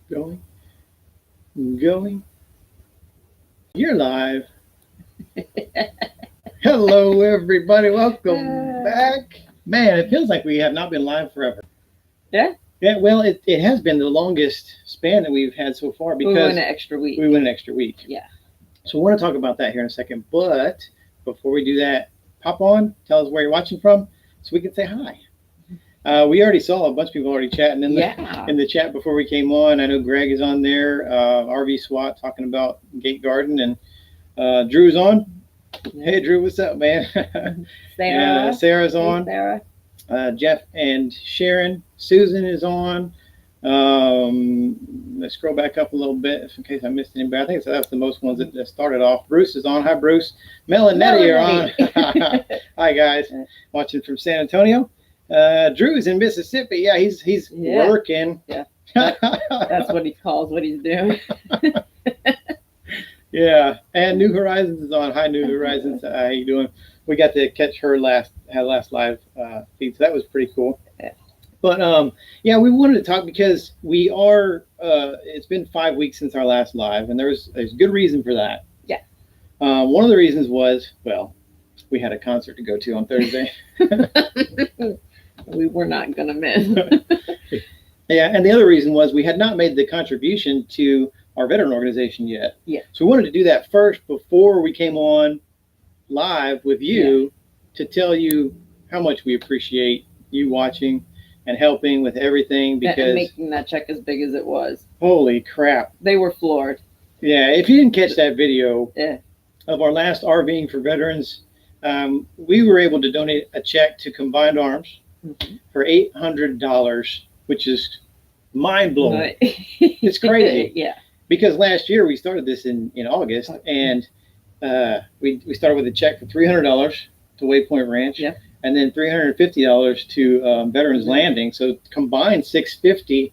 Going, going. You're live. Hello, everybody. Welcome back. Man, it feels like we have not been live forever. Yeah? Yeah, well, it has been the longest span that we've had so far because we went an extra week. Yeah. So we want to talk about that here in a second. But before we do that, pop on, tell us where you're watching from so we can say hi. We already saw a bunch of people already chatting in the chat before we came on. I know Greg is on there, RV SWAT talking about Gate Garden, and Drew's on. Hey, Drew, what's up, man? Sarah. Sarah's on. Hey, Sarah. Jeff and Sharon. Susan is on. Let's scroll back up a little bit in case I missed anybody. I think that's the most ones that started off. Bruce is on. Hi, Bruce. Mel and Nettie are on. Hi, guys. Watching from San Antonio. Drew's in Mississippi. Yeah, he's working. Yeah, that's what he calls what he's doing. Yeah, and New Horizons is on. Hi, New Horizons. How you doing? We got to catch her last live feed, so that was pretty cool. Yeah. But yeah, we wanted to talk because we are. It's been 5 weeks since our last live, and there's good reason for that. Yeah. One of the reasons was, well, we had a concert to go to on Thursday. We were not going to miss. Yeah, and the other reason was we had not made the contribution to our veteran organization yet. Yeah. So we wanted to do that first before we came on live with you to tell you how much we appreciate you watching and helping with everything, because and making that check as big as it was. Holy crap. They were floored. Yeah, if you didn't catch that video Yeah. of our last RVing for veterans, we were able to donate a check to Combined Arms for $800, which is mind-blowing. Right. It's crazy. Yeah. Because last year we started this in August, and we started with a check for $300 to Waypoint Ranch, and then $350 to Veterans Landing. So combined $650,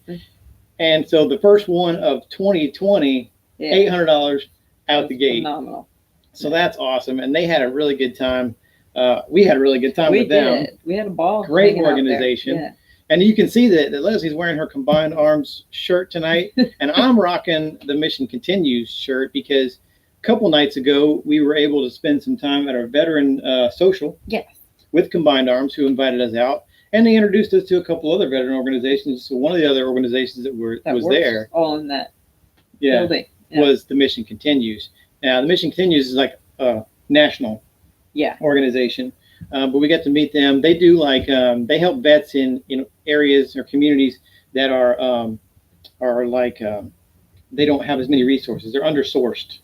and so the first one of 2020, $800 out the gate. Phenomenal. So that's awesome, and they had a really good time. We had a really good time with them. We had a ball. Great organization. Yeah. And you can see that Leslie's wearing her Combined Arms shirt tonight, and I'm rocking the Mission Continues shirt because a couple nights ago we were able to spend some time at our veteran social with Combined Arms, who invited us out, and they introduced us to a couple other veteran organizations. So one of the other organizations that was there, all in that building, was the Mission Continues. Now the Mission Continues is like a national organization. But we get to meet them. They do they help vets in areas or communities that are like they don't have as many resources. They're undersourced,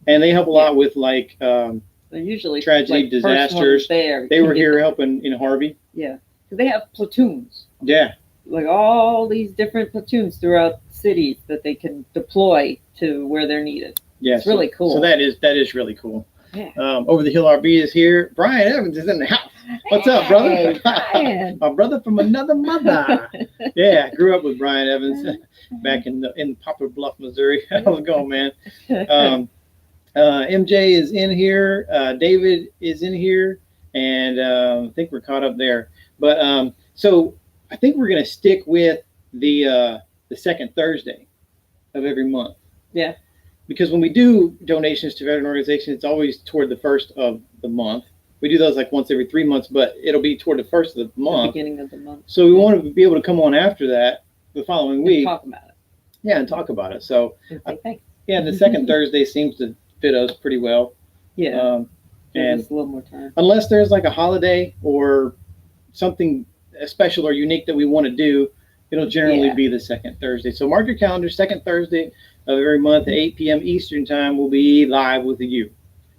and they help a lot with they're usually tragedy, disasters. They were here helping in Harvey. Yeah, they have platoons. Yeah, like all these different platoons throughout cities that they can deploy to where they're needed. Yeah, it's really cool. So that is really cool. Yeah. Over the Hill RV is here. Brian Evans is in the house. What's up, brother? Hey, Brian. My brother from another mother. Yeah, I grew up with Brian Evans back in Poplar Bluff, Missouri. How's it going, man? MJ is in here. David is in here, and I think we're caught up there. But so I think we're gonna stick with the second Thursday of every month. Yeah. Because when we do donations to veteran organizations, it's always toward the first of the month. We do those like once every 3 months, but it'll be toward the first of the month. The beginning of the month. So we want to be able to come on after that, the following week. Talk about it. Yeah, and talk about it. So, yeah, the second Thursday seems to fit us pretty well. Yeah. And just a little more time. Unless there's like a holiday or something special or unique that we want to do, it'll generally be the second Thursday. So mark your calendar, second Thursday of every month at 8 p.m. Eastern time, we'll be live with you,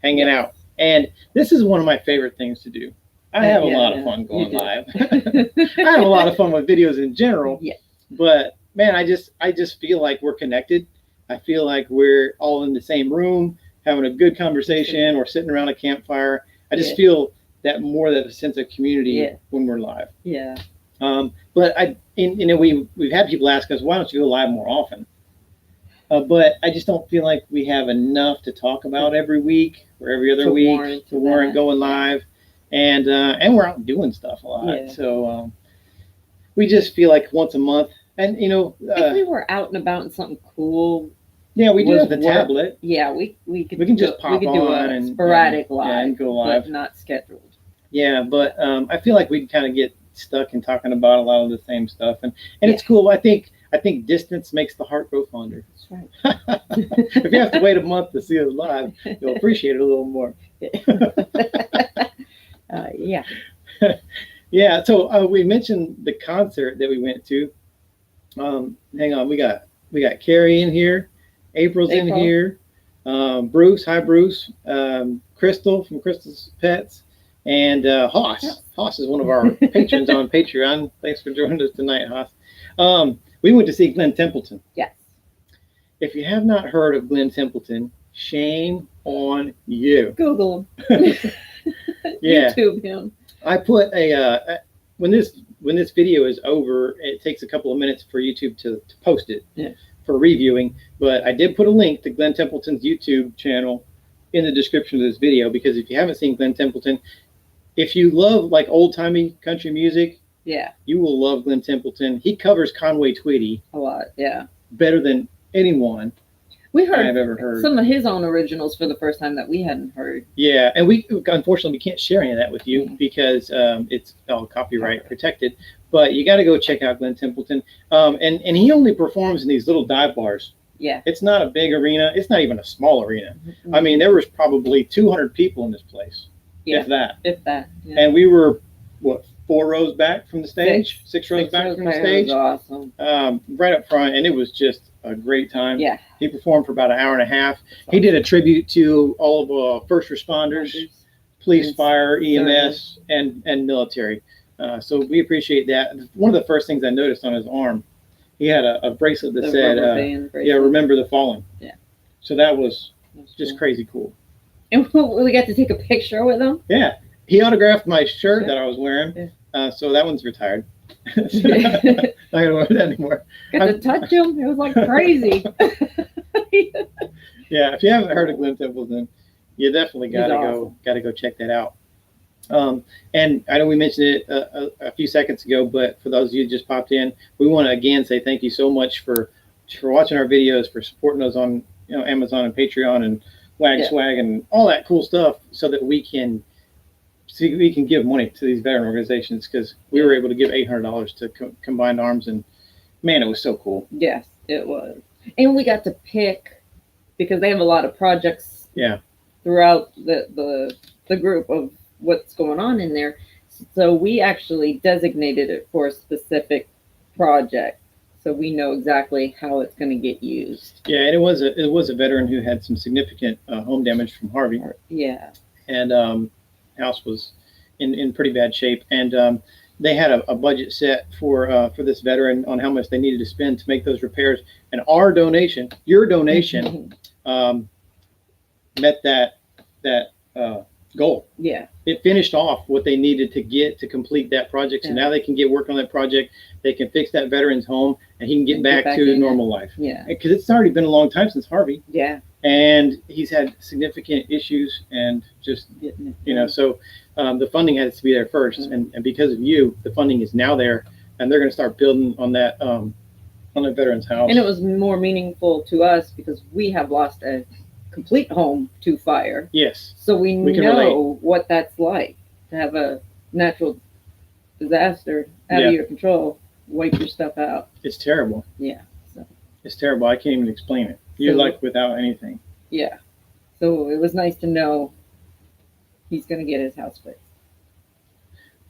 hanging out. And this is one of my favorite things to do. I have a lot of fun going live. I have a lot of fun with videos in general. Yeah. But man, I just feel like we're connected. I feel like we're all in the same room, having a good conversation or sitting around a campfire. I just feel that more that a sense of community when we're live. Yeah. But we've had people ask us, why don't you go live more often? But I just don't feel like we have enough to talk about every week or every other week to warrant going live, and we're out doing stuff a lot. Yeah. So we just feel like once a month And if we were out and about in something cool, yeah, we do was have the work- tablet. yeah, we could We can just pop we could do on a and sporadic live, and go live. but not scheduled. Yeah, but I feel like we kind of get stuck in talking about a lot of the same stuff, and Yeah. it's cool. I think distance makes the heart grow fonder. That's right. If you have to wait a month to see us live, you'll appreciate it a little more. Yeah. Yeah. So we mentioned the concert that we went to. Hang on, we got Carrie in here, April's in April. here, Bruce. Hi, Bruce. Crystal from Crystal's Pets, and Hoss. Yes. Hoss is one of our patrons on Patreon. Thanks for joining us tonight, Hoss. We went to see Glenn Templeton. Yes. If you have not heard of Glenn Templeton, shame on you. Google him. Yeah. YouTube him. I put when this video is over, it takes a couple of minutes for YouTube to post it for reviewing. But I did put a link to Glenn Templeton's YouTube channel in the description of this video, because if you haven't seen Glenn Templeton, if you love like old timey country music, Yeah, you will love Glenn Templeton. He covers Conway Twitty a lot. Yeah, better than anyone we I've heard ever heard. some of his own originals for the first time that we hadn't heard. Yeah, and we unfortunately we can't share any of that with you Mhm. because it's all copyright protected. But you got to go check out Glenn Templeton, and he only performs in these little dive bars. Yeah, It's not a big arena. It's not even a small arena. Mhm. I mean, there was probably 200 people in this place, Yeah. if that. if that. Yeah. And we were what, 4 rows back from the stage, 6 rows Six back rows from the back, stage, it was awesome. right up front, and it was just a great time. Yeah, He performed for about an hour and a half. He did a tribute to all of first responders, police, And fire, EMS, and military. So we appreciate that. One of the first things I noticed on his arm, he had a bracelet that The said, rubber band "Yeah, bracelet. remember the fallen." Yeah. So that was That's just cool. crazy cool. And we got to take a picture with him. Yeah, he autographed my shirt Yeah. that I was wearing. Yeah. So that one's retired. Not gonna wear that anymore. Got to touch him. It was like crazy. Yeah, if you haven't heard of Glenn Templeton, you definitely He's gotta awesome. go check that out. And I know we mentioned it a few seconds ago, but for those of you who just popped in, we want to again say thank you so much for watching our videos, for supporting us on Amazon and Patreon and Wag Yeah. Swag and all that cool stuff, so that we can give money to these veteran organizations, because we were able to give $800 to Combined Arms, and man, it was so cool. Yes, it was. And we got to pick, because they have a lot of projects Yeah. throughout the group of what's going on in there. So we actually designated it for a specific project, so we know exactly how it's going to get used. Yeah, and it was a veteran who had some significant home damage from Harvey, Yeah, and house was in pretty bad shape, and they had a budget set for this veteran on how much they needed to spend to make those repairs, and our donation, your donation, met that goal. Yeah, It finished off what they needed to get to complete that project, so Yeah. now they can get work on that project. They can fix that veteran's home, and he can get And back get back to in normal life. yeah, Because it's already been a long time since Harvey, yeah. and he's had significant issues, and just Getting it so the funding has to be there first, Mhm. and because of you, the funding is now there, and they're going to start building on that veteran's house. And it was more meaningful to us because we have lost a complete home to fire. Yes. So we can know what that's like to have a natural disaster out Yeah. of your control, wipe your stuff out. It's terrible. Yeah. So, It's terrible. I can't even explain it. You're So- like without anything. yeah. So it was nice to know he's going to get his house fixed.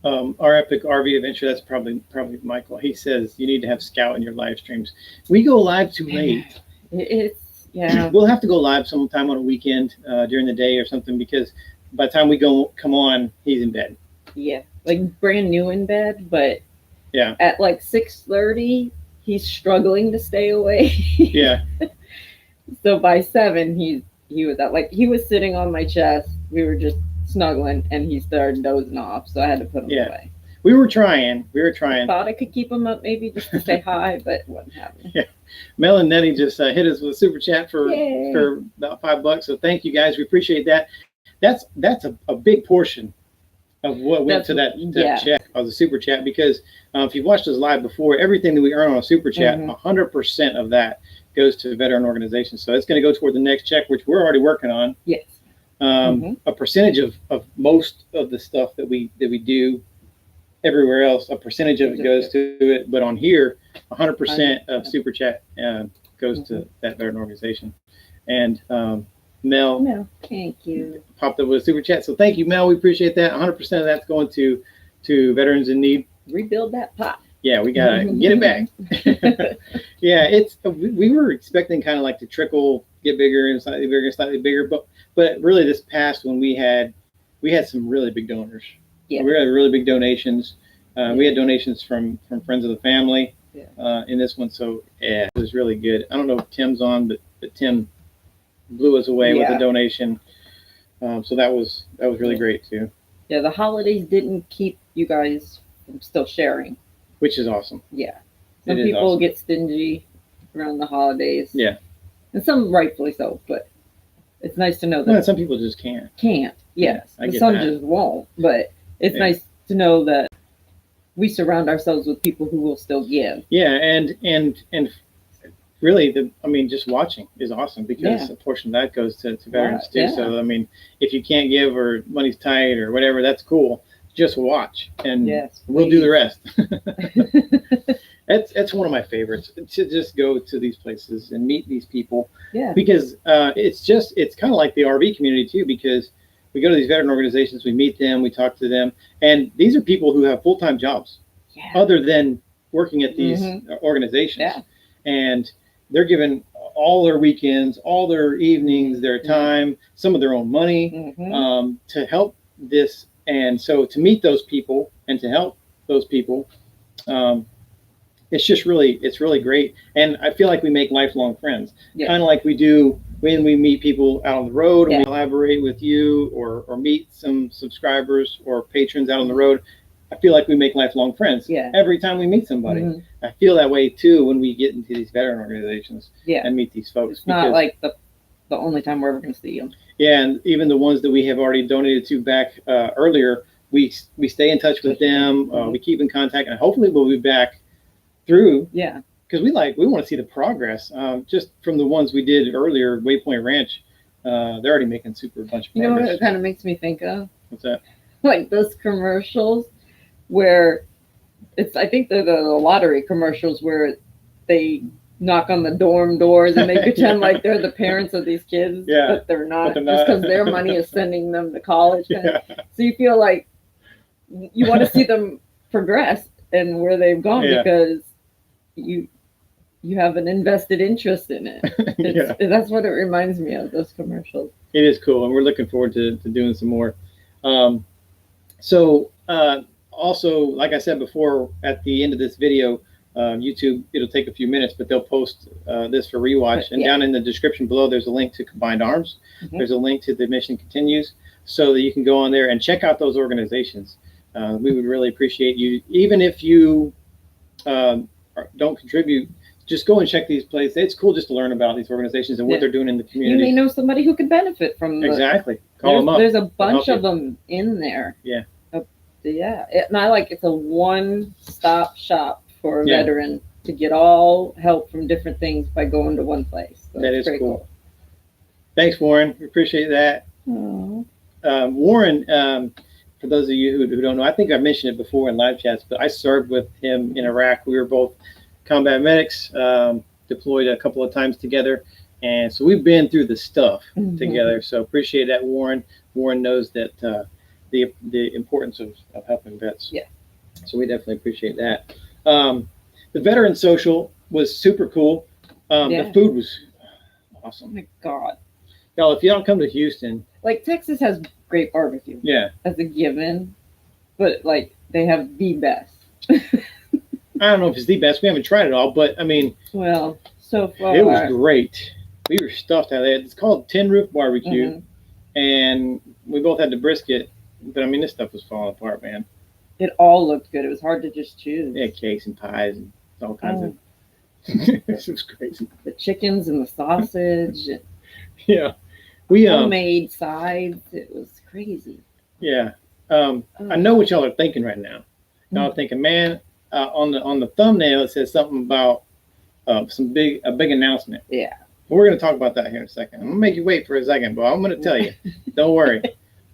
Our epic RV adventure, that's probably Michael. He says you need to have Scout in your live streams. We go live too late. It's, yeah. We'll have to go live sometime on a weekend during the day or something, because by the time we come on, he's in bed. Yeah. Like brand new in bed, but Yeah. at like 6:30, he's struggling to stay awake. Yeah. So by 7, he was out. Like he was sitting on my chest. We were just snuggling, and he started dozing off. So I had to put him Yeah. away. We were trying. Thought I could keep him up maybe just to say hi, but it wasn't happening. Mel and Nettie just hit us with a super chat for Yay. about $5. So thank you guys. We appreciate that. That's a big portion of what went to that yeah. check of the super chat, because if you've watched us live before, everything that we earn on a super chat, 100% of that goes to veteran organizations. So it's going to go toward the next check, which we're already working on. Yes. A percentage of most of the stuff that we do everywhere else, a percentage of it goes to it, but on here, 100% of super chat goes to that veteran organization. And Mel, thank you, popped up with a super chat, so thank you, Mel. We appreciate that. 100% of that's going to veterans in need. Rebuild that pot. Yeah, we gotta get it back. Yeah, we were expecting kind of like to trickle, get bigger and slightly bigger, but really this past one we had some really big donors. Yeah, we had really big donations. We had donations from friends of the family in this one, so yeah, it was really good. I don't know if Tim's on, but Tim blew us away with a donation, so that was really great too. Yeah, the holidays didn't keep you guys from still sharing, which is awesome. Yeah, some people get stingy around the holidays. Yeah, and some rightfully so, but it's nice to know that some people just can't. Yes, and some just won't. But it's nice to know that we surround ourselves with people who will still give. Yeah, and really, just watching is awesome, because a portion of that goes to veterans too. Yeah. So if you can't give or money's tight or whatever, that's cool. Just watch, and we'll do the rest. That's one of my favorites, to just go to these places and meet these people. Yeah, because it's kind of like the RV community too, because we go to these veteran organizations, we meet them, we talk to them, and these are people who have full-time jobs other than working at these organizations. Yeah. And they're given all their weekends, all their evenings, their time, some of their own money to help this. And so to meet those people and to help those people, it's really great. And I feel like we make lifelong friends, kind of like we do when we meet people out on the road and we collaborate with you or meet some subscribers or patrons out on the road. I feel like we make lifelong friends every time we meet somebody. I feel that way too when we get into these veteran organizations and meet these folks. It's not like the only time we're ever going to see them. Yeah, and even the ones that we have already donated to back earlier, we stay in touch with them. We keep in contact, and hopefully we'll be back through. Yeah, because we want to see the progress. Just from the ones we did earlier, Waypoint Ranch, they're already making super bunch of progress. You know what it kind of makes me think of? What's that? Like those commercials where I think they're the lottery commercials where they knock on the dorm doors and they pretend like they're the parents of these kids, but they're not, just because their money is sending them to college. So you feel like you want to see them progress and where they've gone because you have an invested interest in it. That's what it reminds me of, those commercials. It is cool, and we're looking forward to doing some more. Also, like I said before, at the end of this video, YouTube, it'll take a few minutes, but they'll post this for rewatch. And down in the description below, there's a link to Combined Arms. There's a link to The Mission Continues, so that you can go on there and check out those organizations. We would really appreciate you. Even if you don't contribute, just go and check these places. It's cool just to learn about these organizations and what they're doing in the community. You may know somebody who could benefit from them. Exactly. Call them up. There's a bunch of them in there. Yeah. And I like it's a one-stop shop for a veteran to get all help from different things by going to one place. So that is cool. Thanks, Warren. We appreciate that. Warren, for those of you who don't know, I think I mentioned it before in live chats, but I served with him in Iraq. We were both combat medics, deployed a couple of times together, and so we've been through the stuff together. So appreciate that, Warren. Warren knows that the importance of helping vets. Yeah. So we definitely appreciate that. The veteran social was super cool. The food was awesome. Oh my God. Y'all, if you don't come to Houston. Like, Texas has great barbecue. Yeah. As a given. But, like, they have the best. I don't know if it's the best. We haven't tried it all, but, well, so far. It was great. We were stuffed out there. It's called Tin Roof Barbecue. And we both had the brisket. But, this stuff was falling apart, man. It all looked good. It was hard to just choose. Yeah, cakes and pies and all kinds of. This was crazy. The chickens and the sausage. Yeah, we homemade sides. It was crazy. Yeah, I know what y'all are thinking right now. Y'all are thinking, man, on the thumbnail it says something about a big announcement. Yeah. We're going to talk about that here in a second. I'm going to make you wait for a second, but I'm going to tell you. Don't worry.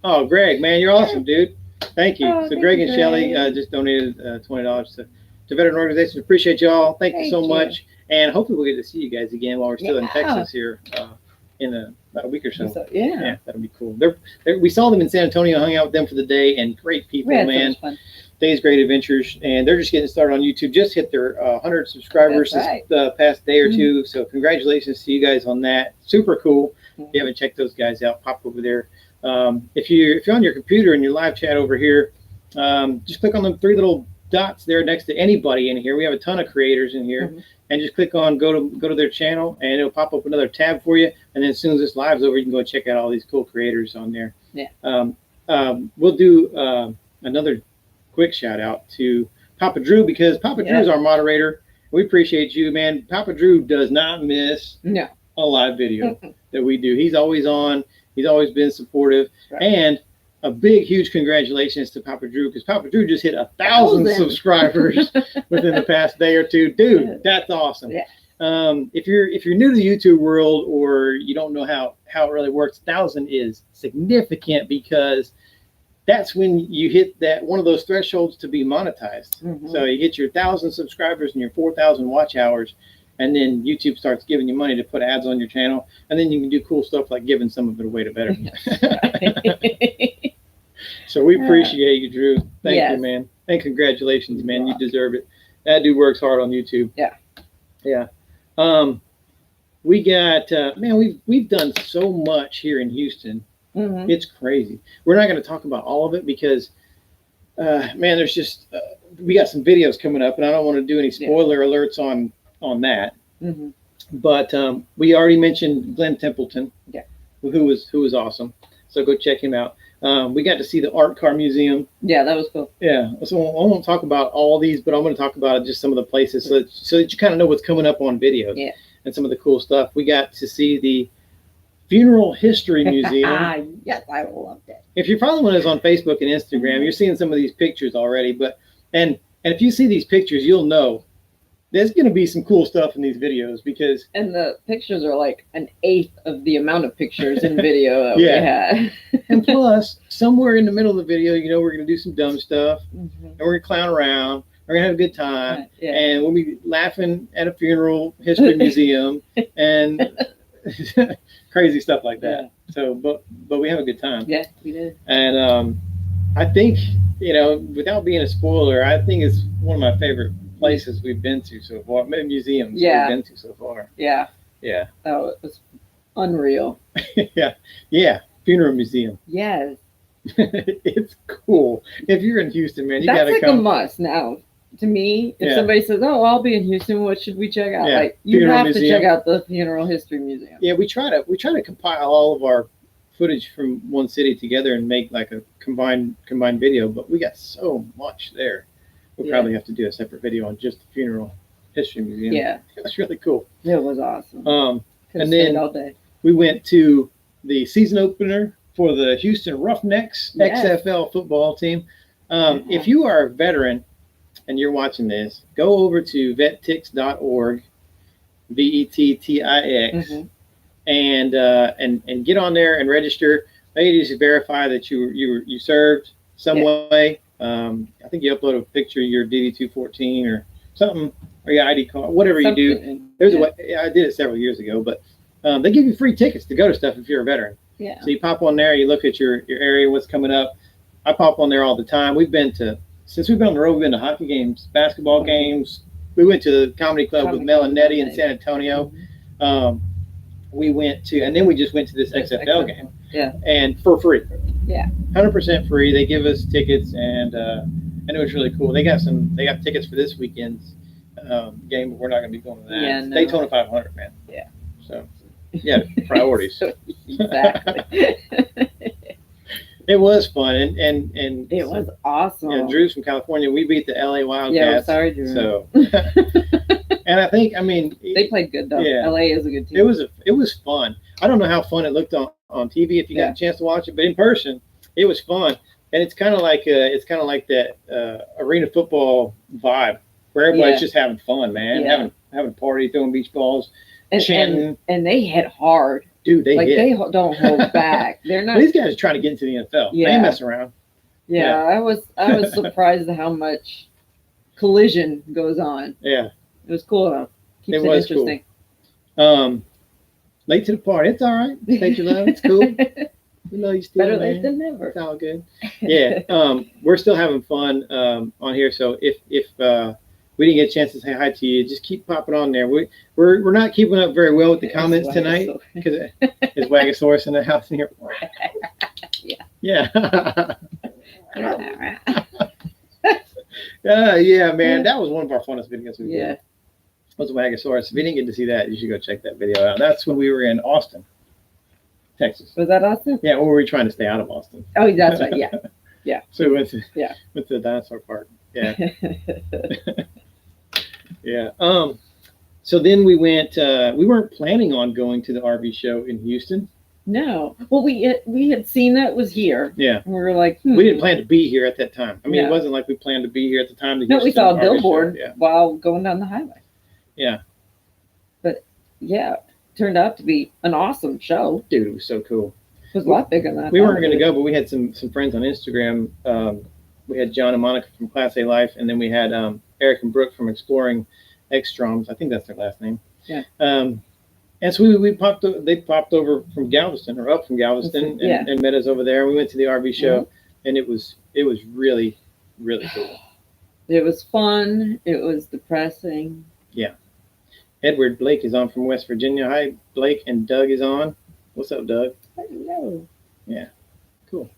Oh, Greg, man, you're awesome, dude. Thank you. So Greg and Shelly just donated $20 to veteran organizations. Appreciate y'all. Thank you so much. And hopefully we'll get to see you guys again while we're still in Texas here in about a week or so. Yeah, that'll be cool. We saw them in San Antonio, hung out with them for the day, and great people, man. So fun. Days Great Adventures, and they're just getting started on YouTube. Just hit their 100 subscribers this past day or two. So congratulations to you guys on that. Super cool. If you haven't checked those guys out, pop over there. If you're on your computer in your live chat over here, just click on the 3 little dots there next to anybody in here. We have a ton of creators in here, and just click on go to their channel, and it'll pop up another tab for you. And then as soon as this live's over, you can go check out all these cool creators on there. Yeah. We'll do another quick shout out to Papa Drew, because Papa Drew is our moderator. We appreciate you, man. Papa Drew does not miss a live video that we do. He's always on. He's always been supportive. And a big, huge congratulations to Papa Drew, because Papa Drew just hit 1,000 subscribers within the past day or two. Dude, that's awesome. Yeah. If you're new to the YouTube world, or you don't know how it really works, 1,000 is significant, because that's when you hit that one of those thresholds to be monetized. So you get your 1,000 subscribers and your 4,000 watch hours, and then YouTube starts giving you money to put ads on your channel, and then you can do cool stuff like giving some of it away to veterans. So we appreciate you, Drew. Thank you, man, and congratulations, man. You deserve it. That dude works hard on YouTube. Yeah. We got man, we've done so much here in Houston. It's crazy. We're not going to talk about all of it because, man, there's just we got some videos coming up, and I don't want to do any spoiler alerts on that. But we already mentioned Glenn Templeton, who was awesome. So go check him out. We got to see the art car museum. Yeah, that was cool. Yeah. So I won't talk about all these, but I'm going to talk about just some of the places so that you kind of know what's coming up on videos. Yeah. And some of the cool stuff. We got to see the Funeral History Museum. Yes, I loved it. If you're following us on Facebook and Instagram, you're seeing some of these pictures already. But and if you see these pictures, you'll know there's going to be some cool stuff in these videos, because the pictures are like 1/8 of the amount of pictures in video that we had. And plus, somewhere in the middle of the video, we're going to do some dumb stuff, and we're going to clown around. We're going to have a good time, and we'll be laughing at a funeral history museum and crazy stuff like that. So, but we have a good time. Yeah, we did. And I think, without being a spoiler, I think it's one of my favorite places we've been to so far. Maybe museums we've been to so far. Yeah. Yeah. Oh, it was unreal. Yeah. Funeral museum. Yes. It's cool. If you're in Houston, man, you gotta come. That's like a must now. To me, if somebody says, "Oh, I'll be in Houston, what should we check out?" Like, you have to check out the Funeral History Museum. Yeah, we try to compile all of our footage from one city together and make like a combined video, but we got so much there. We'll probably have to do a separate video on just the Funeral History Museum. Yeah, it was really cool. It was awesome. And then all day. We went to the season opener for the Houston Roughnecks XFL football team. If you are a veteran and you're watching this, go over to vettix.org, VETTIX, and get on there and register. They just verify that you served some way. I think you upload a picture of your DD-214 or something, or your ID card, whatever you do. There's a way. I did it several years ago, but they give you free tickets to go to stuff if you're a veteran. Yeah. So you pop on there, you look at your area, what's coming up. I pop on there all the time. Since we've been on the road, we've been to hockey games, basketball games. We went to the comedy club with Mel and Nettie in San Antonio. We went to, and then we just went to this XFL game. Yeah. And for free. Yeah. 100% free. They give us tickets, and it was really cool. They got tickets for this weekend's game, but we're not going to be going to that. Yeah, no. Daytona 500, man. Yeah. So, yeah, priorities. Exactly. It was fun, and it was awesome. Yeah, Drew's from California. We beat the LA Wildcats. Yeah, I'm sorry, Drew. So, and I think, they played good though. Yeah, LA is a good team. It was fun. I don't know how fun it looked on TV if you got a chance to watch it, but in person, it was fun. And it's kind of like that arena football vibe where everybody's just having fun, man, having a party, throwing beach balls, chanting. And they hit hard. Dude, they don't hold back. They're not. These guys are trying to get into the NFL. Yeah. They ain't messing around. Yeah, I was surprised at how much collision goes on. Yeah. It was cool though. Keeps it interesting. Cool. Late to the party. It's all right. State your love. It's cool. We know you still better late than never. It's all good. Yeah. We're still having fun on here. So if we didn't get a chance to say hi to you, just keep popping on there. We're not keeping up very well with the comments tonight because it's Wagasaurus in the house in here. Yeah. Yeah, man. That was one of our funnest videos we did. Yeah. Was Wagasaurus. If you didn't get to see that, you should go check that video out. That's when we were in Austin, Texas. Was that Austin? Yeah, or we were trying to stay out of Austin. Oh, that's right. Yeah. Yeah. So we went to the dinosaur park. Yeah. Yeah. So then we went. We weren't planning on going to the RV show in Houston. No. Well, we had seen that was here. Yeah. And we were like, we didn't plan to be here at that time. I mean, it wasn't like we planned to be here at the time. No, we saw a billboard while going down the highway. Yeah. But yeah, turned out to be an awesome show. Dude, it was so cool. It was a lot bigger than that. We weren't going to go, but we had some friends on Instagram. We had John and Monica from Class A Life, and then we had Eric and Brooke from Exploring Extroms. I think that's their last name. Yeah. And so they popped over from Galveston or up from Galveston and met us over there. We went to the RV show, and it was really, really cool. It was fun. It was depressing. Yeah. Edward Blake is on from West Virginia. Hi, Blake, and Doug is on. What's up, Doug? Hello. Yeah, cool.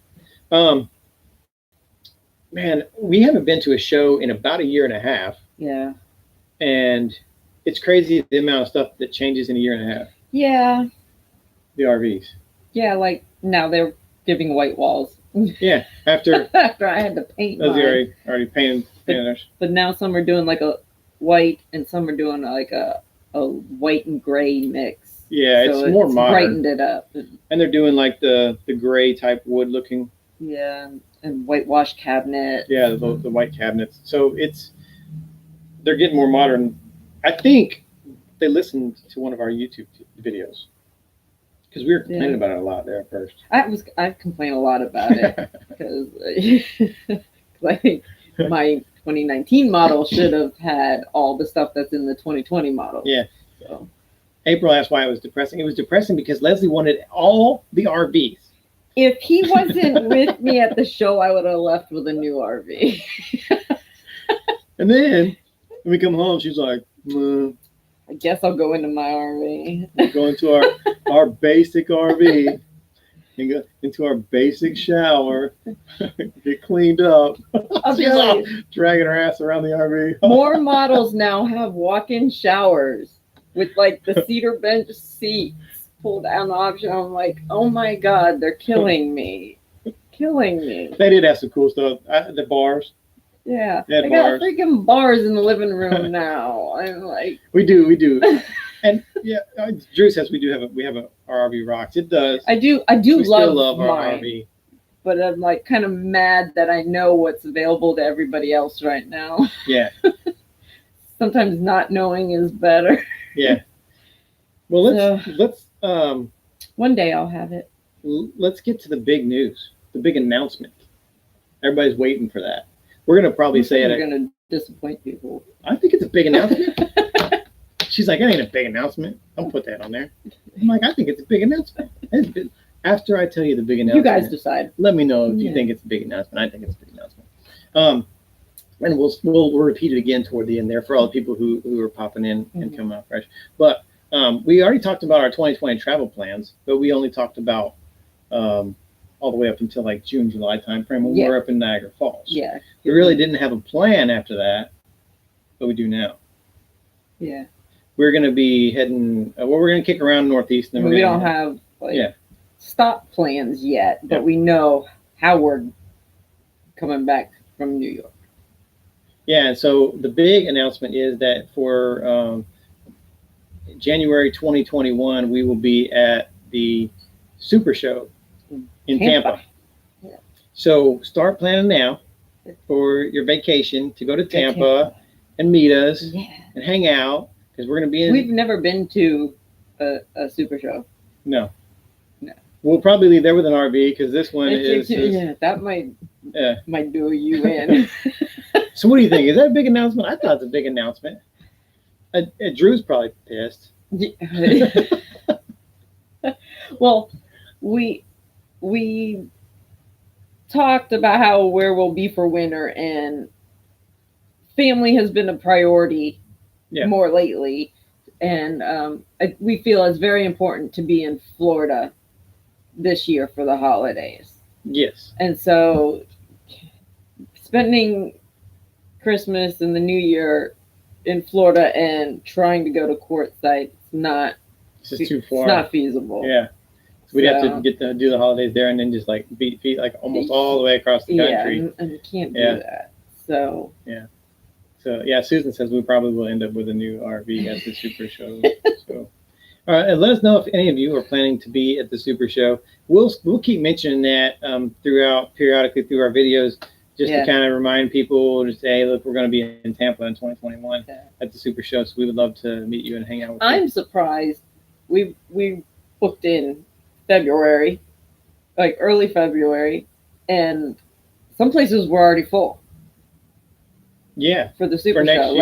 Man, we haven't been to a show in about a year and a half. Yeah. And it's crazy the amount of stuff that changes in a year and a half. Yeah. The RVs. Yeah, like now they're giving white walls. Yeah, after I had to paint mine. Already painted theirs. But now some are doing like a white and some are doing like a white and gray mix. Yeah, so it's more modern. Brightened it up. And they're doing like the gray type wood looking. Yeah, and whitewash cabinet. Yeah, the white cabinets. So they're getting more modern. I think they listened to one of our YouTube videos because we were complaining about it a lot there at first. I complain a lot about it because I think my 2019 model should have had all the stuff that's in the 2020 model. Yeah. So. April asked why it was depressing. It was depressing because Leslie wanted all the RVs. If he wasn't with me at the show, I would have left with a new RV. And then when we come home, she's like, I guess I'll go into my RV. We'll go into our basic RV and go into our basic shower, get cleaned up. She's all dragging her ass around the RV. More models now have walk-in showers with like the cedar bench seats pull down option. I'm like, oh my God, they're killing me. Killing me. They did have some cool stuff. The bars. Yeah. They got freaking bars in the living room now. I'm like, we do. And yeah, Drew says we have our RV rocks. It does. I do we love our mine, RV. But I'm like kind of mad that I know what's available to everybody else right now. Yeah. Sometimes not knowing is better. Yeah. Well, let's one day I'll have it. Let's get to the big news, the big announcement. Everybody's waiting for that. We're gonna probably say it. We're gonna disappoint people. I think it's a big announcement. She's like, it ain't a big announcement. Don't put that on there. I'm like, I think it's a big announcement. After I tell you the big announcement, you guys decide. Let me know if you think it's a big announcement. I think it's a big announcement. And we'll repeat it again toward the end there for all the people who are popping in and coming out fresh. But we already talked about our 2020 travel plans, but we only talked about all the way up until like June, July timeframe when we were up in Niagara Falls. Yeah. We really didn't have a plan after that, but we do now. Yeah. We're going to be heading, we're going to kick around Northeast. And we don't have stop plans yet, but we know how we're coming back from New York. Yeah, so the big announcement is that for January 2021, we will be at the Super Show in Tampa. Yeah. So start planning now for your vacation to go to Tampa and meet us and hang out because we're going to be in. We've never been to a super show. No. We'll probably leave there with an RV because this one is. That might do you in. So what do you think? Is that a big announcement? I thought it's a big announcement. Drew's probably pissed. Well, we talked about where we'll be for winter, and family has been a priority more lately, and we feel it's very important to be in Florida this year for the holidays. Yes. And so spending Christmas and the New Year in Florida and trying to go to courtside, it's just too far. It's not feasible. Yeah. So we'd have to do the holidays there and then just like beat like almost all the way across the country. Yeah, and you can't do that. So Susan says we probably will end up with a new RV at the Super Show. So, all right, and let us know if any of you are planning to be at the Super Show. We'll keep mentioning that periodically through our videos, just to kind of remind people to say, hey, look, we're going to be in Tampa in 2021 at the Super Show, so we would love to meet you and hang out with you. I'm surprised we booked in February, like early February, and some places were already full. Yeah, for the Super Show.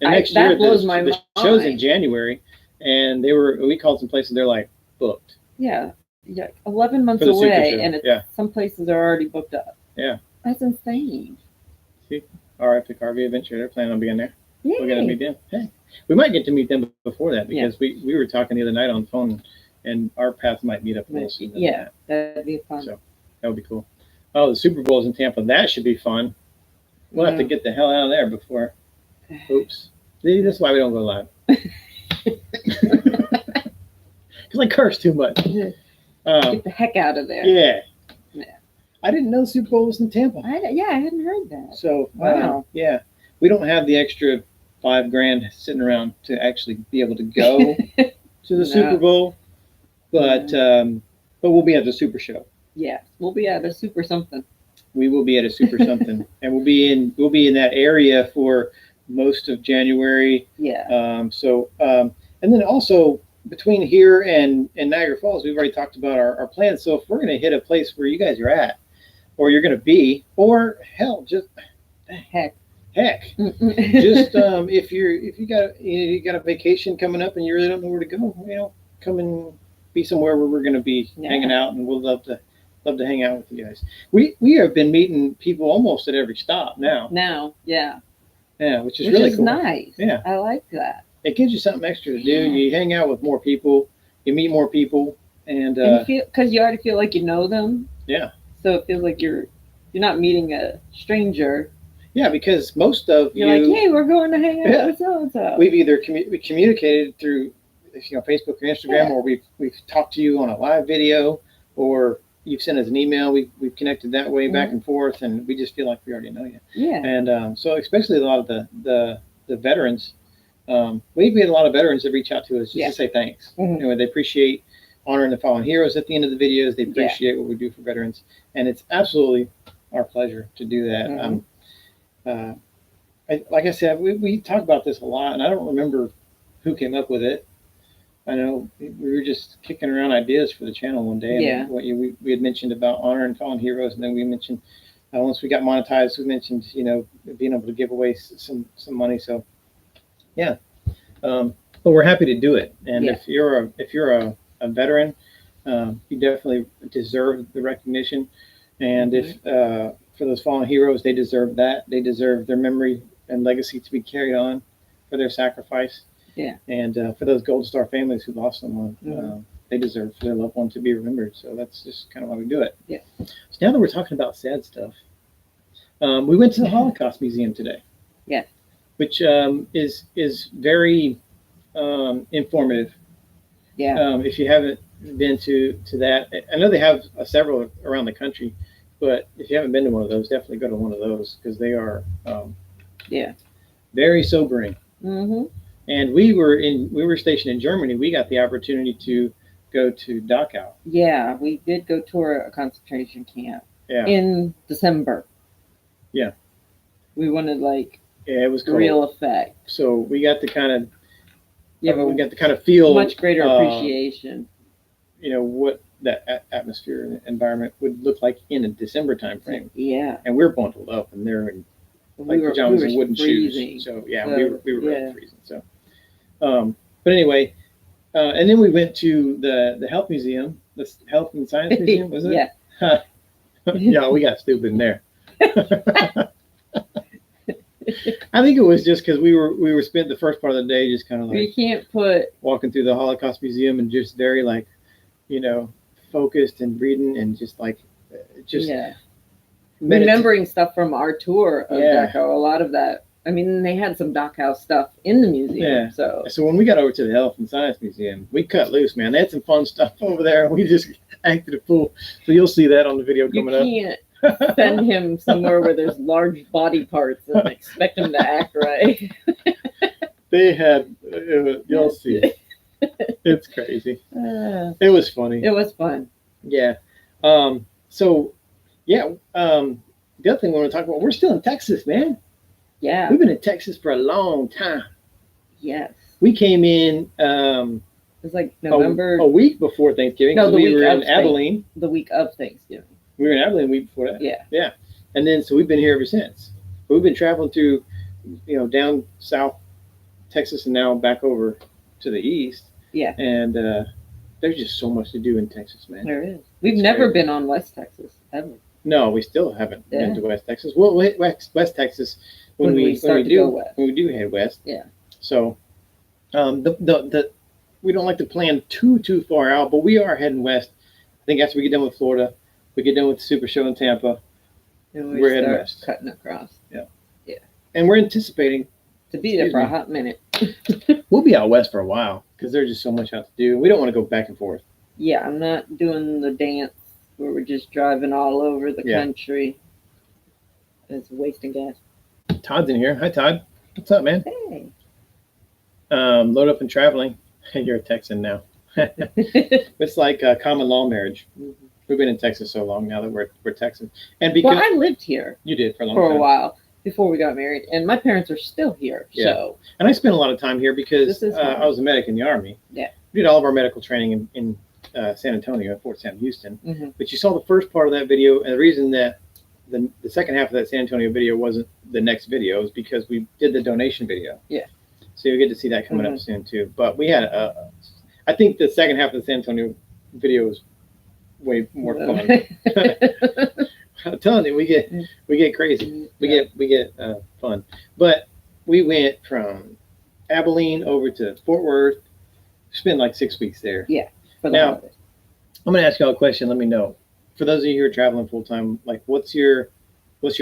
Next year. That blows my mind. The show's in January, and we called some places, they're like booked. Yeah, 11 months away, and some places are already booked up. Yeah. That's insane. See, our Epic RV Adventure, they're planning on being there. Yay. We're going to meet them. Hey, we might get to meet them before that because we were talking the other night on the phone, and our paths might meet up a little sooner. Yeah, that'd be fun. So that would be cool. Oh, the Super Bowl's in Tampa. That should be fun. We'll have to get the hell out of there before. Oops. See, this is why we don't go live. Because I curse too much. Get the heck out of there. Yeah. I didn't know Super Bowl was in Tampa. I hadn't heard that. So, we don't have the extra $5,000 sitting around to actually be able to go to the Super Bowl, but we'll be at the Super Show. Yeah, we'll be at a Super something. We will be at a Super something, and we'll be in that area for most of January. Yeah. And then also between here and Niagara Falls, we've already talked about our plans. So if we're going to hit a place where you guys are at, or you're going to be, or hell, just heck, just if you got a vacation coming up and you really don't know where to go, come and be somewhere where we're going to be hanging out, and we'll love to hang out with you guys. We have been meeting people almost at every stop now. Yeah, which is really cool. Nice. Yeah, I like that. It gives you something extra to do. You hang out with more people, you meet more people, and because you already feel like you know them. Yeah. So it feels like you're not meeting a stranger. Yeah, because most of you're like, hey, we're going to hang out with so-and-so. We've either communicated through Facebook or Instagram, or we've talked to you on a live video, or you've sent us an email. We've connected that way back and forth, and we just feel like we already know you. Yeah. And so especially a lot of the veterans, we've had a lot of veterans that reach out to us just to say thanks. Mm-hmm. They appreciate honoring the fallen heroes at the end of the videos. They appreciate what we do for veterans, and it's absolutely our pleasure to do that. Mm-hmm. Like I said, we talk about this a lot, and I don't remember who came up with it. I know we were just kicking around ideas for the channel one day. And we had mentioned about honoring fallen heroes, and then we mentioned once we got monetized, we mentioned being able to give away some money. So but we're happy to do it. And if you're a veteran, you definitely deserve the recognition. And if for those fallen heroes, they deserve that. They deserve their memory and legacy to be carried on for their sacrifice. Yeah. And for those Gold Star families who lost someone, they deserve for their loved one to be remembered. So that's just kind of why we do it. Yeah. So now that we're talking about sad stuff, we went to the Holocaust Museum today. Yeah. Which is very informative. Yeah. If you haven't been to that, I know they have several around the country, but if you haven't been to one of those, definitely go to one of those because they are very sobering. Mm-hmm. And we were stationed in Germany. We got the opportunity to go to Dachau. Yeah, we did go tour a concentration camp. Yeah. in December. Yeah. We wanted like Yeah, it was cold. real effect. So we got to kind of We got to kind of feel much greater appreciation. What that atmosphere and environment would look like in a December time frame. Yeah. And we're bundled up, and they're in pajamas and wooden freezing. shoes. So yeah, we were really freezing. So, but anyway, and then we went to the Health Museum, the Health and Science Museum, was it? Yeah. Yeah, we got stupid in there. I think it was just because we were spent the first part of the day just kind of like you can't put walking through the Holocaust Museum and just very like, focused and reading and just like remembering stuff from our tour of Dachau. A lot of that. I mean, they had some Dachau stuff in the museum. Yeah. So when we got over to the Health and Science Museum, we cut loose, man. They had some fun stuff over there, and we just acted a fool. So you'll see that on the video coming up. You can't send him somewhere where there's large body parts and expect him to act right. They had, you'll see. It's crazy. It was funny. It was fun. Yeah. So, yeah. The other thing we want to talk about, we're still in Texas, man. Yeah. We've been in Texas for a long time. Yes. We came in it was like November. A week before Thanksgiving. No, we were in Abilene. The week of Thanksgiving. We were in Abilene the week before that. Yeah. Yeah. And then, so we've been here ever since. But we've been traveling through, down south Texas and now back over to the east. Yeah. And there's just so much to do in Texas, man. There is. We've never been on West Texas, ever. No, we still haven't been to West Texas. Well, West Texas when we do head west. Yeah. So, we don't like to plan too far out, but we are heading west. I think after we get done with Florida, we get done with the Super Show in Tampa, and we're heading west, cutting across. Yeah. Yeah. And we're anticipating to be there for a hot minute. We'll be out west for a while because there's just so much out to do. We don't want to go back and forth. Yeah, I'm not doing the dance where we're just driving all over the country. It's wasting gas. Todd's in here. Hi, Todd. What's up, man? Hey. Load up and traveling. You're a Texan now. It's like a common law marriage. Mm-hmm. We've been in Texas so long now that we're Texans. And because I lived here. You did for a long time. For a while before we got married, and my parents are still here. Yeah. So. And I spent a lot of time here because I was a medic in the Army. Yeah. We did all of our medical training in San Antonio, Fort Sam Houston. Mm-hmm. But you saw the first part of that video, and the reason that the second half of that San Antonio video wasn't the next video is because we did the donation video. Yeah. So you'll get to see that coming up soon too. But we had I think the second half of the San Antonio video was way more fun. I'm telling you, we get crazy. We get fun. But we went from Abilene over to Fort Worth. Spent like 6 weeks there. Yeah. Now, I'm going to ask y'all a question. Let me know. For those of you who are traveling full time, like what's your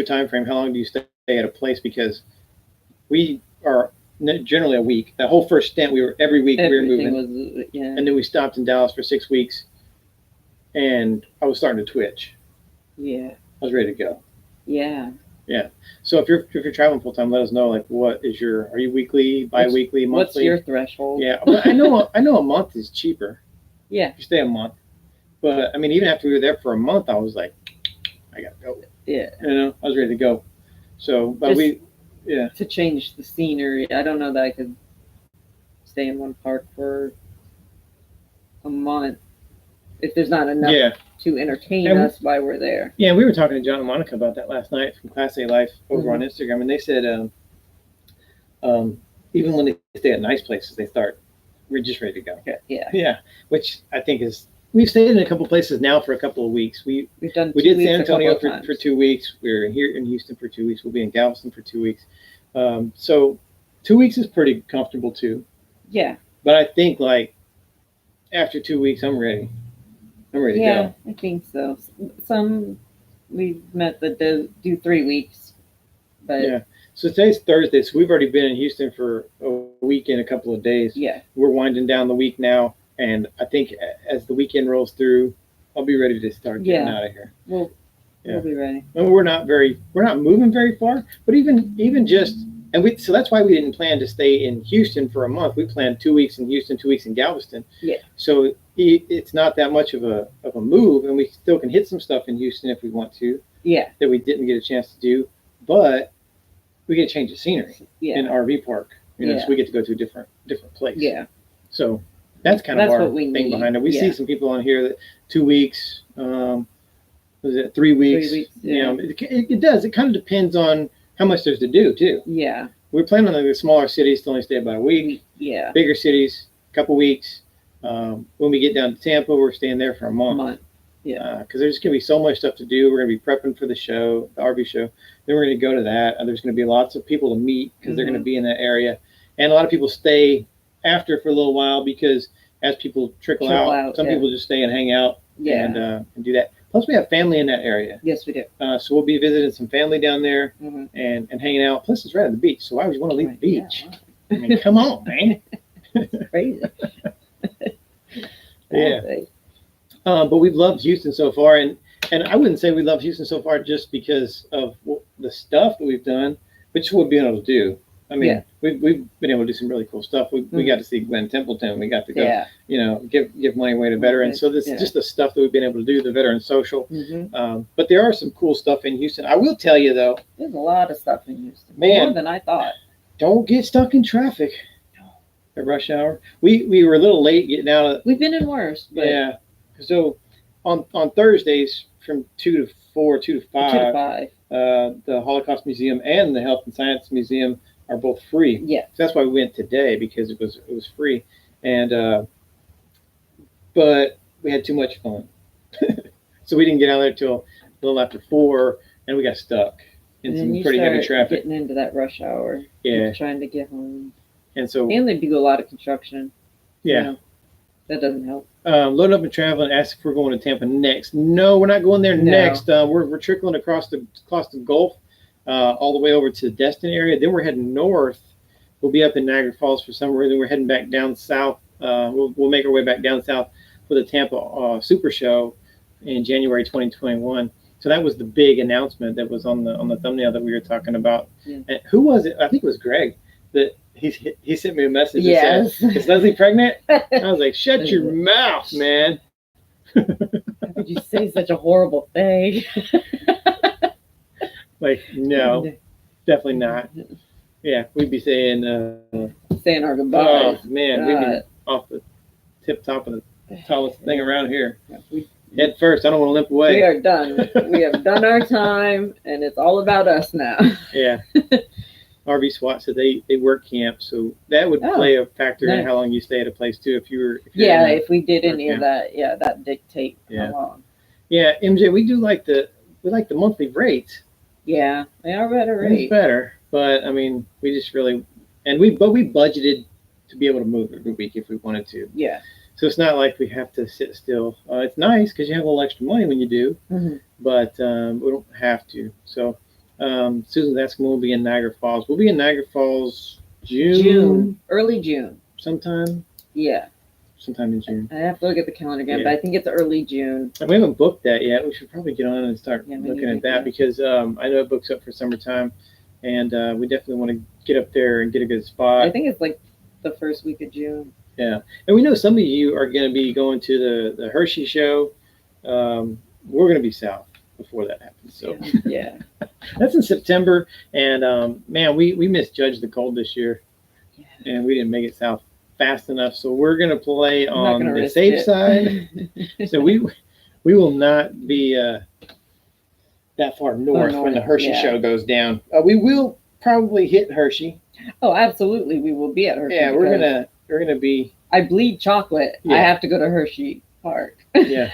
time frame? How long do you stay at a place? Because we are generally a week. That whole first stint, every week we were moving. And then we stopped in Dallas for 6 weeks, and I was starting to twitch. Yeah. I was ready to go. Yeah. Yeah. So if you're traveling full time, let us know. Like, are you weekly, bi-weekly, monthly? What's your threshold? Yeah. Well, I know a month is cheaper. Yeah. If you stay a month. But I mean, even after we were there for a month, I was like, I gotta go. Yeah. I was ready to go. So, but to change the scenery. I don't know that I could stay in one park for a month if there's not enough to entertain us while we're there. Yeah, we were talking to John and Monica about that last night from Class A Life over on Instagram, and they said even when they stay at nice places, we're just ready to go. Yeah. Yeah, which I think we've stayed in a couple places now for a couple of weeks. We did San Antonio for 2 weeks. We're here in Houston for 2 weeks. We'll be in Galveston for 2 weeks. So 2 weeks is pretty comfortable too. Yeah. But I think like after 2 weeks, I'm ready. I'm ready to go. Yeah, I think so. Some we've met that do 3 weeks. But yeah. So today's Thursday, so we've already been in Houston for a week and a couple of days. Yeah. We're winding down the week now. And I think as the weekend rolls through, I'll be ready to start getting out of here. We'll be ready. And we're not moving very far, but even just so that's why we didn't plan to stay in Houston for a month. We planned 2 weeks in Houston, 2 weeks in Galveston. Yeah. So it's not that much of a move, and we still can hit some stuff in Houston if we want to. Yeah. That we didn't get a chance to do, but we get a change of scenery in RV park. So we get to go to a different place. Yeah. So that's kind of our thing behind it. We see some people on here that 2 weeks, was it 3 weeks? 3 weeks. It does. It kind of depends on how much there's to do too. Yeah. We're planning on the smaller cities to only stay about a week. Yeah. Bigger cities, a couple weeks. When we get down to Tampa, we're staying there for a month. Yeah. Because there's going to be so much stuff to do. We're going to be prepping for the show, the RV show. Then we're going to go to that. And there's going to be lots of people to meet because they're going to be in that area. And a lot of people stay after for a little while because as people trickle out, some people just stay and hang out and do that. Plus, we have family in that area. Yes, we do. So we'll be visiting some family down there and hanging out. Plus, it's right at the beach. So why would you want to leave the beach? Yeah. I mean, come on, man. It's crazy. But we've loved Houston so far. And I wouldn't say we love Houston so far just because of the stuff that we've done, but just what we've been able to do. I mean, we've been able to do some really cool stuff. We got to see Glenn Templeton. We got to go, give money away to veterans. So this is just the stuff that we've been able to do, the veteran social. But there are some cool stuff in Houston. I will tell you, though. There's a lot of stuff in Houston. Man, more than I thought. Don't get stuck in traffic at rush hour. We were a little late getting out. We've been in worse. But yeah. So on Thursdays from 2 to 4, 2 to 5, the Holocaust Museum and the Health and Science Museum are both free. Yeah. So that's why we went today because it was free. And but we had too much fun. So we didn't get out there till a little after 4 and we got stuck in some pretty heavy traffic. Getting into that rush hour. Yeah. Trying to get home. And they do a lot of construction. Yeah. That doesn't help. Loading up and traveling. Ask if we're going to Tampa next. No, we're not going there next. We're trickling across the Gulf, all the way over to the Destin area. Then we're heading north. We'll be up in Niagara Falls for some reason. We're heading back down south. We'll make our way back down south for the Tampa Super Show in January 2021. So that was the big announcement that was on the thumbnail that we were talking about. Yeah. And who was it? I think it was Greg that. He sent me a message. Yes. That said, "Is Leslie pregnant?" I was like, "Shut your mouth, man." How could you say such a horrible thing? Like, no, definitely not. Yeah, we'd be saying our goodbyes. Oh man, we'd be off the tip top of the tallest thing around here. Head first. I don't want to limp away. We are done. We have done our time, and it's all about us now. Yeah. RV SWAT said they work camp, so that would play a factor in how long you stay at a place too. If we did any of that, that dictate how long. Yeah, MJ, we like the monthly rates. Yeah, they are better rates. It's better, but I mean, we just really we budgeted to be able to move every week if we wanted to. Yeah. So it's not like we have to sit still. It's nice because you have a little extra money when you do, but we don't have to. So. Susan's asking when we'll be in Niagara Falls. We'll be in Niagara Falls early June. Sometime? Yeah. Sometime in June. I have to look at the calendar again, but I think it's early June. We haven't booked that yet. We should probably get on and start looking at that because I know it books up for summertime, and we definitely want to get up there and get a good spot. I think it's like the first week of June. Yeah. And we know some of you are going to be going to the Hershey show. We're going to be south before that happens. So yeah. That's in September, and man, we misjudged the cold this year, and we didn't make it south fast enough. So we're gonna play on the safe side. So we will not be that far north when the Hershey show goes down. We will probably hit Hershey. Oh, absolutely, we will be at Hershey. Yeah, we're gonna be. I bleed chocolate. Yeah. I have to go to Hershey Park. Yeah.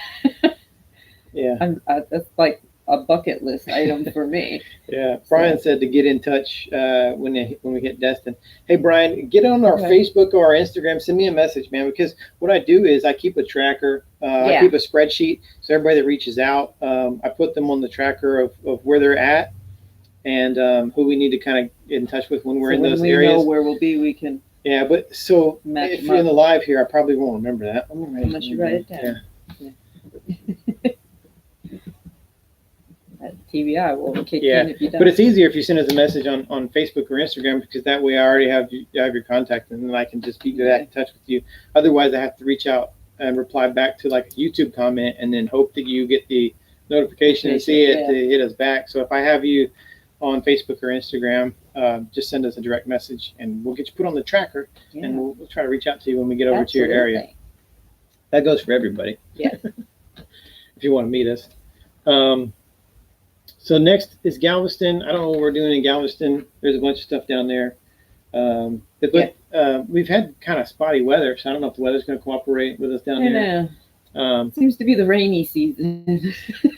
Yeah. That's like a bucket list item for me. Yeah. Brian said to get in touch when we hit Destin. Hey, Brian, get on our Facebook or our Instagram. Send me a message, man, because what I do is I keep a tracker. I keep a spreadsheet. So everybody that reaches out, I put them on the tracker of where they're at and who we need to kind of get in touch with when we're in those areas. When we know where we'll be, we can. Yeah, but so if you're in the live here, I probably won't remember that. Unless you write it down. Yeah. That TBI will kick Yeah, in if you don't. but it's easier if you send us a message on Facebook or Instagram, because that way I already have your contact, and then I can just be back in touch with you. Otherwise, I have to reach out and reply back to like a YouTube comment, and then hope that you get the notification and see it to hit us back. So if I have you on Facebook or Instagram, just send us a direct message, and we'll get you put on the tracker, and we'll try to reach out to you when we get over to your area. That goes for everybody. Yeah. If you want to meet us. So next is Galveston. I don't know what we're doing in Galveston. There's a bunch of stuff down there. We've had kind of spotty weather, so I don't know if the weather's going to cooperate with us down there. Seems to be the rainy season.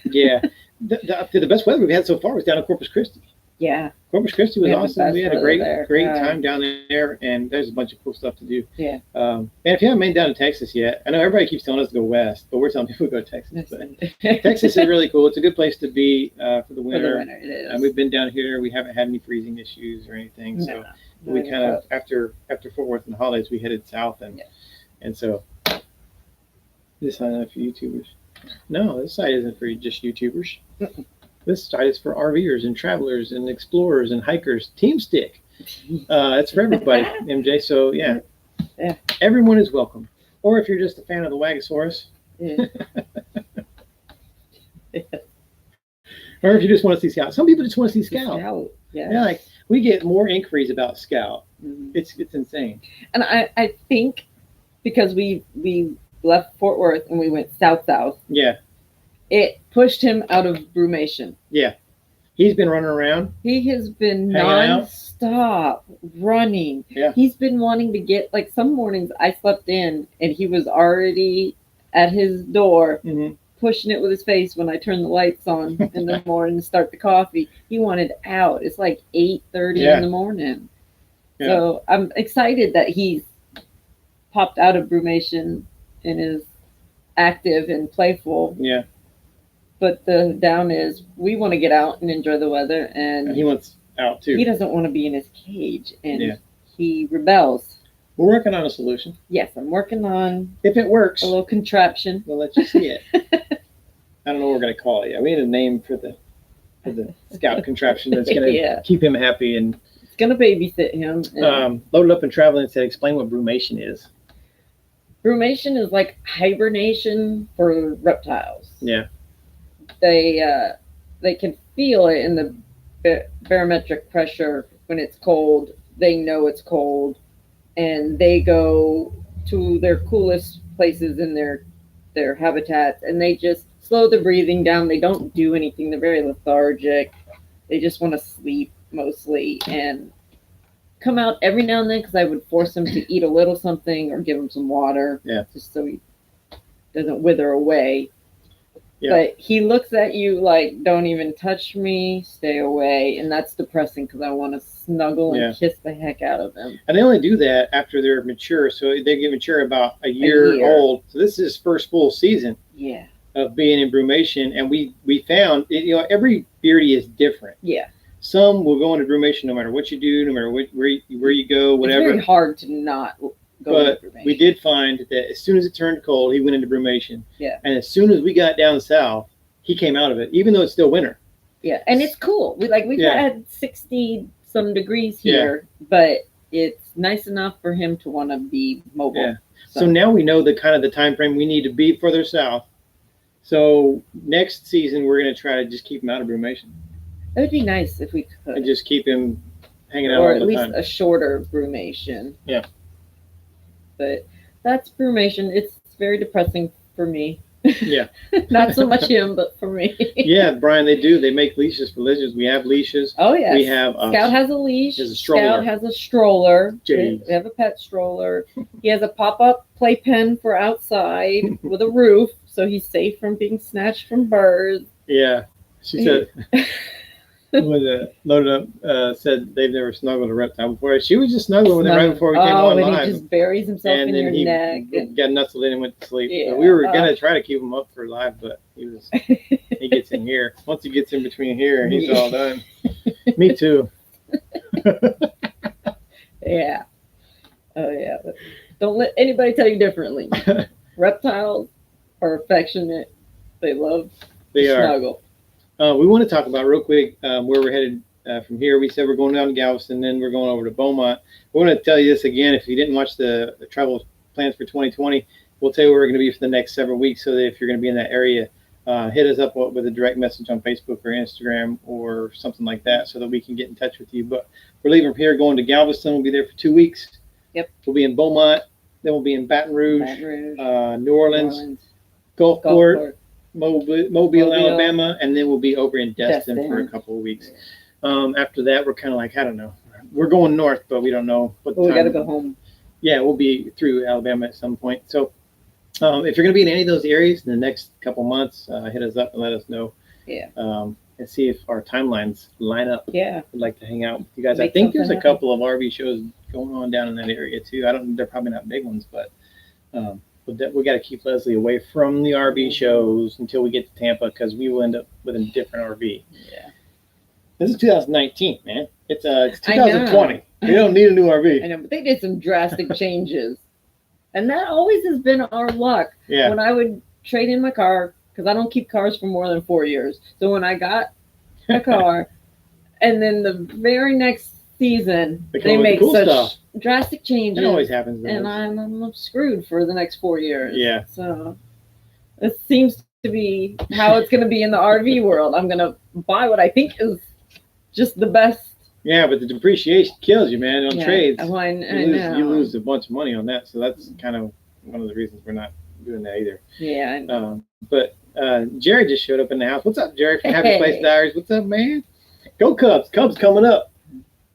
Yeah. The best weather we've had so far was down in Corpus Christi. Yeah. Corpus Christi was awesome. We had a great time down there, and there's a bunch of cool stuff to do. Yeah. And if you haven't made it down to Texas yet, I know everybody keeps telling us to go west, but we're telling people to go to Texas. But Texas is really cool. It's a good place to be for the winter. For the winter, it is. We've been down here. We haven't had any freezing issues or anything. So we kind of, after Fort Worth and the holidays, we headed south. And so this side is for YouTubers. No, this side isn't for just YouTubers. This site is for RVers and travelers and explorers and hikers. Team Stick. It's for everybody, MJ. So, yeah, everyone is welcome. Or if you're just a fan of the Wagosaurus. Yeah. Or if you just want to see Scout. Some people just want to see Scout. Yeah, like we get more inquiries about Scout. Mm-hmm. It's insane. And I think because we left Fort Worth and we went south. Yeah. It pushed him out of brumation. Yeah. He's been running around. He has been non-stop running. Yeah. He's been wanting to get, like, some mornings I slept in and he was already at his door pushing it with his face when I turned the lights on in the morning to start the coffee. He wanted out. It's like 8:30 in the morning. Yeah. So I'm excited that he's popped out of brumation and is active and playful. Yeah. But the down is we want to get out and enjoy the weather, and he wants out too. He doesn't want to be in his cage, and he rebels. We're working on a solution. Yes, I'm working on. If it works, a little contraption. We'll let you see it. I don't know what we're going to call it yet. We need a name for the Scout contraption that's going to keep him happy, and it's going to babysit him. Loaded up and traveling and said, explain what brumation is. Brumation is like hibernation for reptiles. Yeah. They can feel it in the barometric pressure when it's cold. They know it's cold, and they go to their coolest places in their habitats, and they just slow the breathing down. They don't do anything. They're very lethargic. They just want to sleep mostly and come out every now and then because I would force him to eat a little something or give him some water, just so he doesn't wither away. Yeah. But he looks at you like, don't even touch me, stay away. And that's depressing because I want to snuggle and kiss the heck out of him. And they only do that after they're mature. So they get mature about a year old. So this is his first full season of being in brumation. And we found, every beardy is different. Yeah. Some will go into brumation no matter what you do, no matter where you go, whatever. It's very hard to not go into brumation. We did find that as soon as it turned cold, he went into brumation. Yeah. And as soon as we got down south, he came out of it, even though it's still winter. Yeah, and it's cool. We've had 60 some degrees here, but it's nice enough for him to want to be mobile. Yeah. So now we know the time frame we need to be further south. So next season we're going to try to just keep him out of brumation. It would be nice if we could. And just keep him hanging out or all the time. Or at least a shorter brumation. Yeah. But that's brumation. It's very depressing for me. Yeah. Not so much him, but for me. Yeah, Brian, they do. They make leashes for lizards. We have leashes. Oh, yeah. We have Scout has a leash. Has a stroller. Scout has a stroller. Jeez. We have a pet stroller. He has a pop-up playpen for outside with a roof, so he's safe from being snatched from birds. Yeah. She said... Loaded up said they've never snuggled a reptile before. She was just snuggling with him right before we came on live. And he just buries himself in your neck. Got nuzzled in and went to sleep. Yeah. So we were gonna try to keep him up for live, but he gets in here. Once he gets in between here, he's all done. Me too. Yeah. Oh yeah. But don't let anybody tell you differently. Reptiles are affectionate. They love to snuggle. We want to talk about real quick where we're headed from here. We said we're going down to Galveston, then we're going over to Beaumont. We want to tell you this again. If you didn't watch the travel plans for 2020, we'll tell you where we're going to be for the next several weeks. So that if you're going to be in that area, hit us up with a direct message on Facebook or Instagram or something like that, so that we can get in touch with you. But we're leaving from here, going to Galveston. We'll be there for 2 weeks. Yep. We'll be in Beaumont. Then we'll be in Baton Rouge, New Orleans, Gulfport, Mobile, Alabama, and then we'll be over in Destin for a couple of weeks. After that, we're kind of like, I don't know. We're going north, but we don't know what time. We got to go home. Yeah, we'll be through Alabama at some point. So if you're going to be in any of those areas in the next couple months, hit us up and let us know. Yeah. And see if our timelines line up. Yeah. We'd like to hang out with you guys. I think there's a couple of RV shows going on down in that area too. They're probably not big ones, but we got to keep Leslie away from the RV shows until we get to Tampa, because we will end up with a different RV. Yeah. This is 2019, man. It's 2020. We don't need a new RV. I know, but they did some drastic changes. And that always has been our luck. Yeah. When I would trade in my car, because I don't keep cars for more than 4 years. So when I got a car, and then the very next season, they make cool such stuff. drastic changes. It always happens. And I'm screwed for the next 4 years. Yeah. So it seems to be how it's going to be in the RV world. I'm going to buy what I think is just the best. Yeah, but the depreciation kills you, man, on trades. You lose a bunch of money on that. So that's kind of one of the reasons we're not doing that either. Yeah, I know. But Jerry just showed up in the house. What's up, Jerry, from Happy Place Diaries? What's up, man? Go Cubs. Cubs coming up.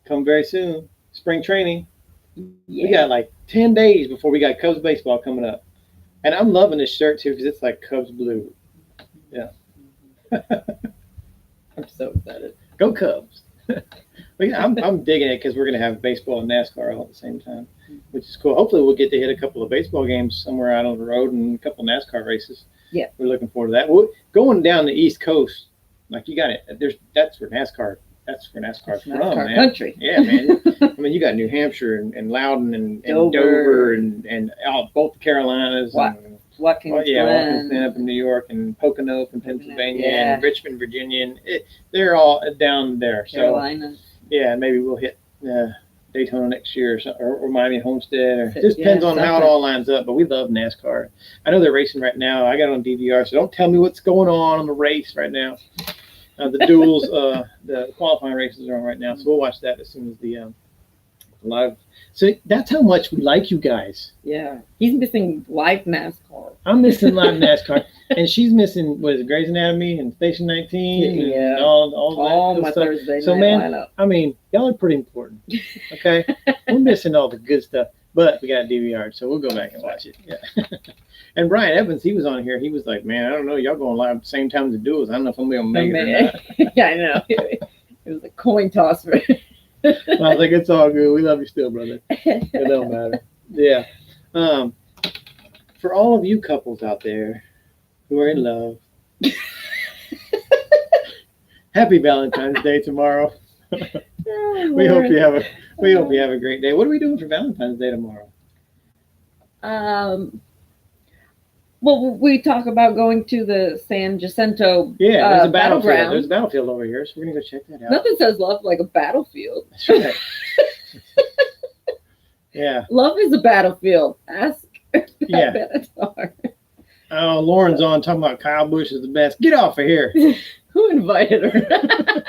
Come very soon. Spring training. Yeah. We got like 10 days before we got Cubs baseball coming up. And I'm loving this shirt, too, because it's like Cubs blue. Yeah. I'm so excited. Go Cubs. I'm digging it, because we're going to have baseball and NASCAR all at the same time, which is cool. Hopefully we'll get to hit a couple of baseball games somewhere out on the road and a couple of NASCAR races. Yeah. We're looking forward to that. We're going down the East Coast, like you got it. That's where NASCAR. That's where NASCAR's from, man. Country. Yeah, man. I mean, you got New Hampshire and Loudon and Dover and both the Carolinas. Watkins Watkins up in New York, and Pocono up in Pennsylvania, and Richmond, Virginia. And they're all down there. Carolina. So, yeah, maybe we'll hit Daytona next year, or Miami Homestead. Or just depends on how it all lines up. But we love NASCAR. I know they're racing right now. I got it on DVR, so don't tell me what's going on the race right now. The duels, the qualifying races are on right now, so we'll watch that as soon as the live. So that's how much we like you guys. Yeah, he's missing live NASCAR. I'm missing live NASCAR, and she's missing Grey's Anatomy and Station 19. Yeah, and all my stuff. Thursday so night man, lineup. I mean, y'all are pretty important. Okay, we're missing all the good stuff, but we got a DVR, so we'll go back and watch it. Yeah. And Brian Evans, he was on here. He was like, "Man, I don't know, y'all going live at the same time as the duels. I don't know if I'm gonna make it or not." Yeah, I know. It was a coin toss. I was like, it's all good. We love you still, brother. It don't matter. Yeah. For all of you couples out there who are in love, happy Valentine's Day tomorrow. We hope you have a great day. What are we doing for Valentine's Day tomorrow? Well, we talk about going to the San Jacinto there's a battlefield. battleground. There's a battlefield over here, so we're going to go check that out. Nothing says love like a battlefield. That's right. Yeah. Love is a battlefield. Ask Yeah. Benatar. Oh, Lauren's on talking about Kyle Busch is the best. Get off of here. Who invited her?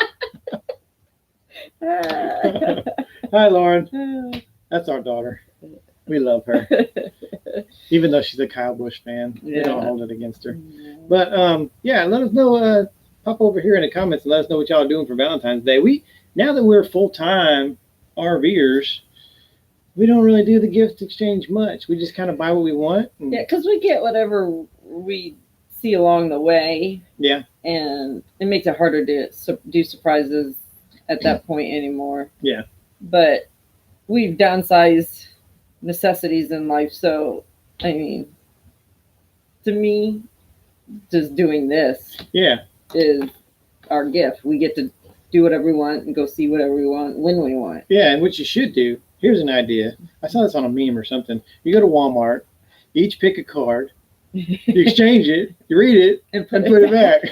Hi, Lauren. That's our daughter. We love her. Even though she's a Kyle Busch fan. We don't hold it against her. But, let us know. Pop over here in the comments and let us know what y'all are doing for Valentine's Day. Now that we're full-time RVers, we don't really do the gift exchange much. We just kind of buy what we want. Yeah, because we get whatever we see along the way. Yeah. And it makes it harder to do surprises at that point anymore. Yeah. But we've downsized necessities in life. So, I mean, to me, just doing this is our gift. We get to do whatever we want and go see whatever we want when we want. Yeah, and what you should do, here's an idea. I saw this on a meme or something. You go to Walmart, you each pick a card, you exchange it, you read it, and put it back.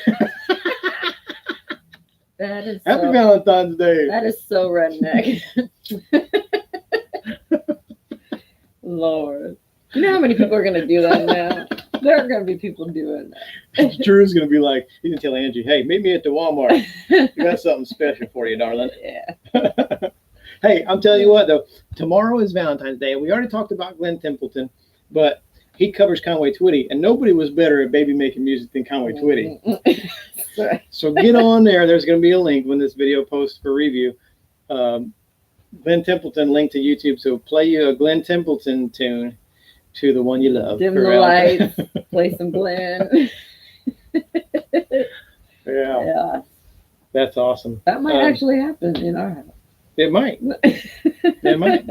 That is Happy so, Valentine's Day. that is so redneck. Lord. You know how many people are going to do that now? There are going to be people doing that. Drew's going to be like, he's going to tell Angie, hey, meet me at the Walmart. We got something special for you, darling. Yeah. Hey, I'm telling you what, though. Tomorrow is Valentine's Day. We already talked about Glenn Templeton, but he covers Conway Twitty, and nobody was better at baby making music than Conway Twitty. Right. So get on there. There's going to be a link when this video posts for review. Glenn Templeton link to YouTube. So play you a Glenn Templeton tune to the one you love. Dim the lights, play some Glenn. Yeah. That's awesome. That might actually happen in our house. It might. It might.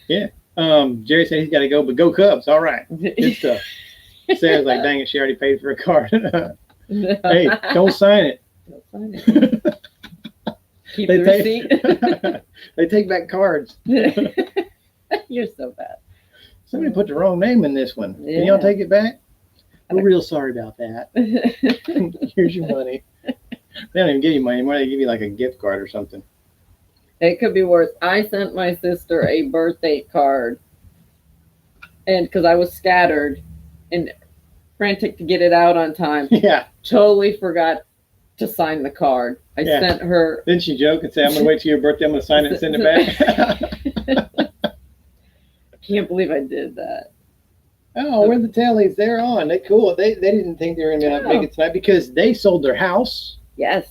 Yeah. Jerry said he's got to go, but go Cubs. All right. Good stuff. Sarah's like, dang it, she already paid for a card. Hey, don't sign it. Don't sign it. Keep the receipt. They take back cards. You're so bad. Somebody put the wrong name in this one. Can y'all take it back? We're real sorry about that. Here's your money. They don't even give you money anymore. They give you like a gift card or something. It could be worse. I sent my sister a birthday card, and because I was scattered and frantic to get it out on time, Yeah. totally forgot to sign the card. I sent her. Didn't she joke and say, I'm going to wait till your birthday, I'm going to sign it and send it back? Can't believe I did that. Oh, where the tallies? They're on. They're cool. They didn't think they were going to make it tonight because they sold their house. Yes.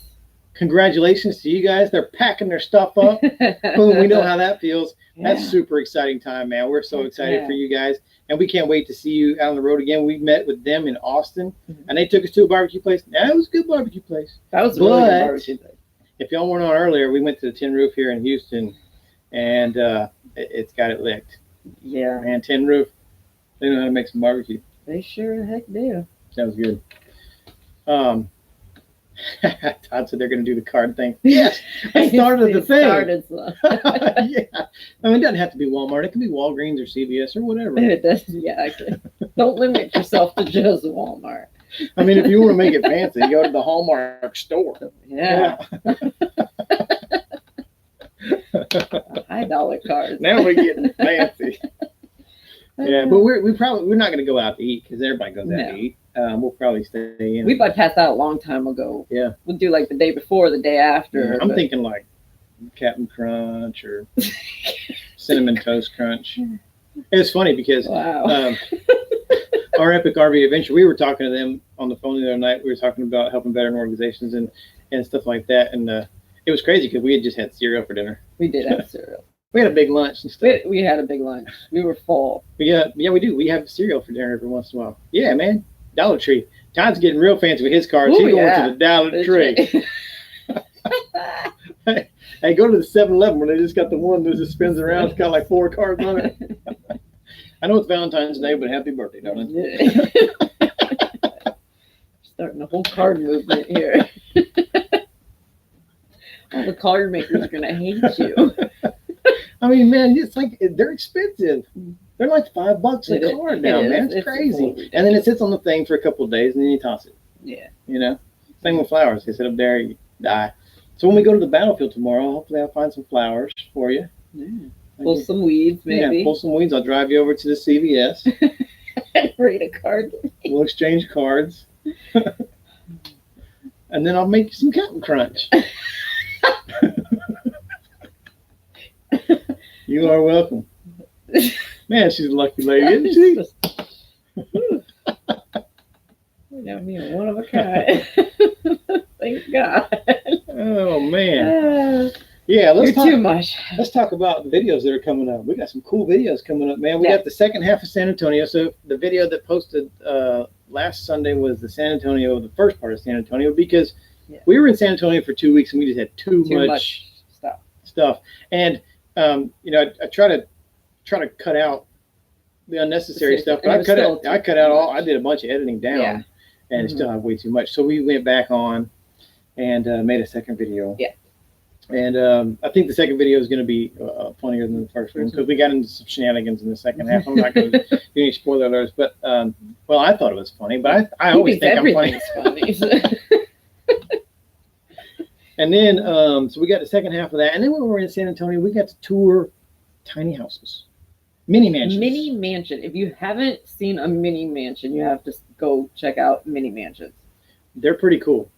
Congratulations to you guys. They're packing their stuff up. Boom, we know how that feels. Yeah. That's super exciting time, man. We're so excited for you guys. And we can't wait to see you out on the road again. We met with them in Austin, and they took us to a barbecue place. That was a good barbecue place. That was a really good barbecue place. If y'all weren't on earlier, we went to the Tin Roof here in Houston, and it's got it licked. Yeah. Man, Tin Roof, they know how to make some barbecue. They sure the heck do. Sounds good. Todd said they're going to do the card thing. Yes, I started the thing. Yeah, I mean, it doesn't have to be Walmart. It can be Walgreens or CVS or whatever. It does. Yeah, don't limit yourself to just Walmart. I mean, if you want to make it fancy, go to the Hallmark store. Yeah. High dollar cards. Now we're getting fancy. Yeah, but we're not going to go out to eat because everybody goes out to eat. We'll probably stay in. We probably passed out a long time ago. Yeah. We'll do like the day before, the day after. I'm thinking like Captain Crunch or Cinnamon Toast Crunch. It's funny because our Epic RV Adventure, we were talking to them on the phone the other night. We were talking about helping veteran organizations and stuff like that. And it was crazy because we had just had cereal for dinner. We did have cereal. We had a big lunch and stuff. We had a big lunch. We were full. Yeah, we do. We have cereal for dinner every once in a while. Yeah, man. Dollar Tree. Todd's getting real fancy with his cards. He's going to the Dollar Tree. Hey, go to the 7-Eleven where they just got the one that just spins around. It's got like 4 cards on it. I know it's Valentine's Day, but happy birthday, darling. Starting a whole card movement here. All the card makers are going to hate you. I mean, man, it's like they're expensive. They're like $5 a card now, man. It's crazy. And then it sits on the thing for a couple of days, and then you toss it. Yeah. You know? Same with flowers. They sit up there, you die. So when we go to the battlefield tomorrow, hopefully I'll find some flowers for you. Yeah. Pull some weeds, maybe. Yeah, pull some weeds. I'll drive you over to the CVS. Read a card. We'll exchange cards. And then I'll make you some Captain Crunch. You are welcome. Man, she's a lucky lady, isn't she? I mean, one of a kind. Thank God. Oh man. Yeah, too much. Let's talk about the videos that are coming up. We got some cool videos coming up, man. We got the second half of San Antonio. So the video that posted last Sunday was the the first part of San Antonio, because we were in San Antonio for 2 weeks and we just had too much stuff. And I try to cut out the unnecessary stuff, but I cut out all. I did a bunch of editing down, and it still have way too much. So we went back on and made a second video. Yeah. And I think the second video is going to be funnier than the first one because we got into some shenanigans in the second half. I'm not going to do any spoiler alerts, but I thought it was funny. But I always think I'm funny. And then, so we got the second half of that. And then when we were in San Antonio, we got to tour tiny houses, mini mansions. Mini mansion. If you haven't seen a mini mansion, you have to go check out mini mansions. They're pretty cool.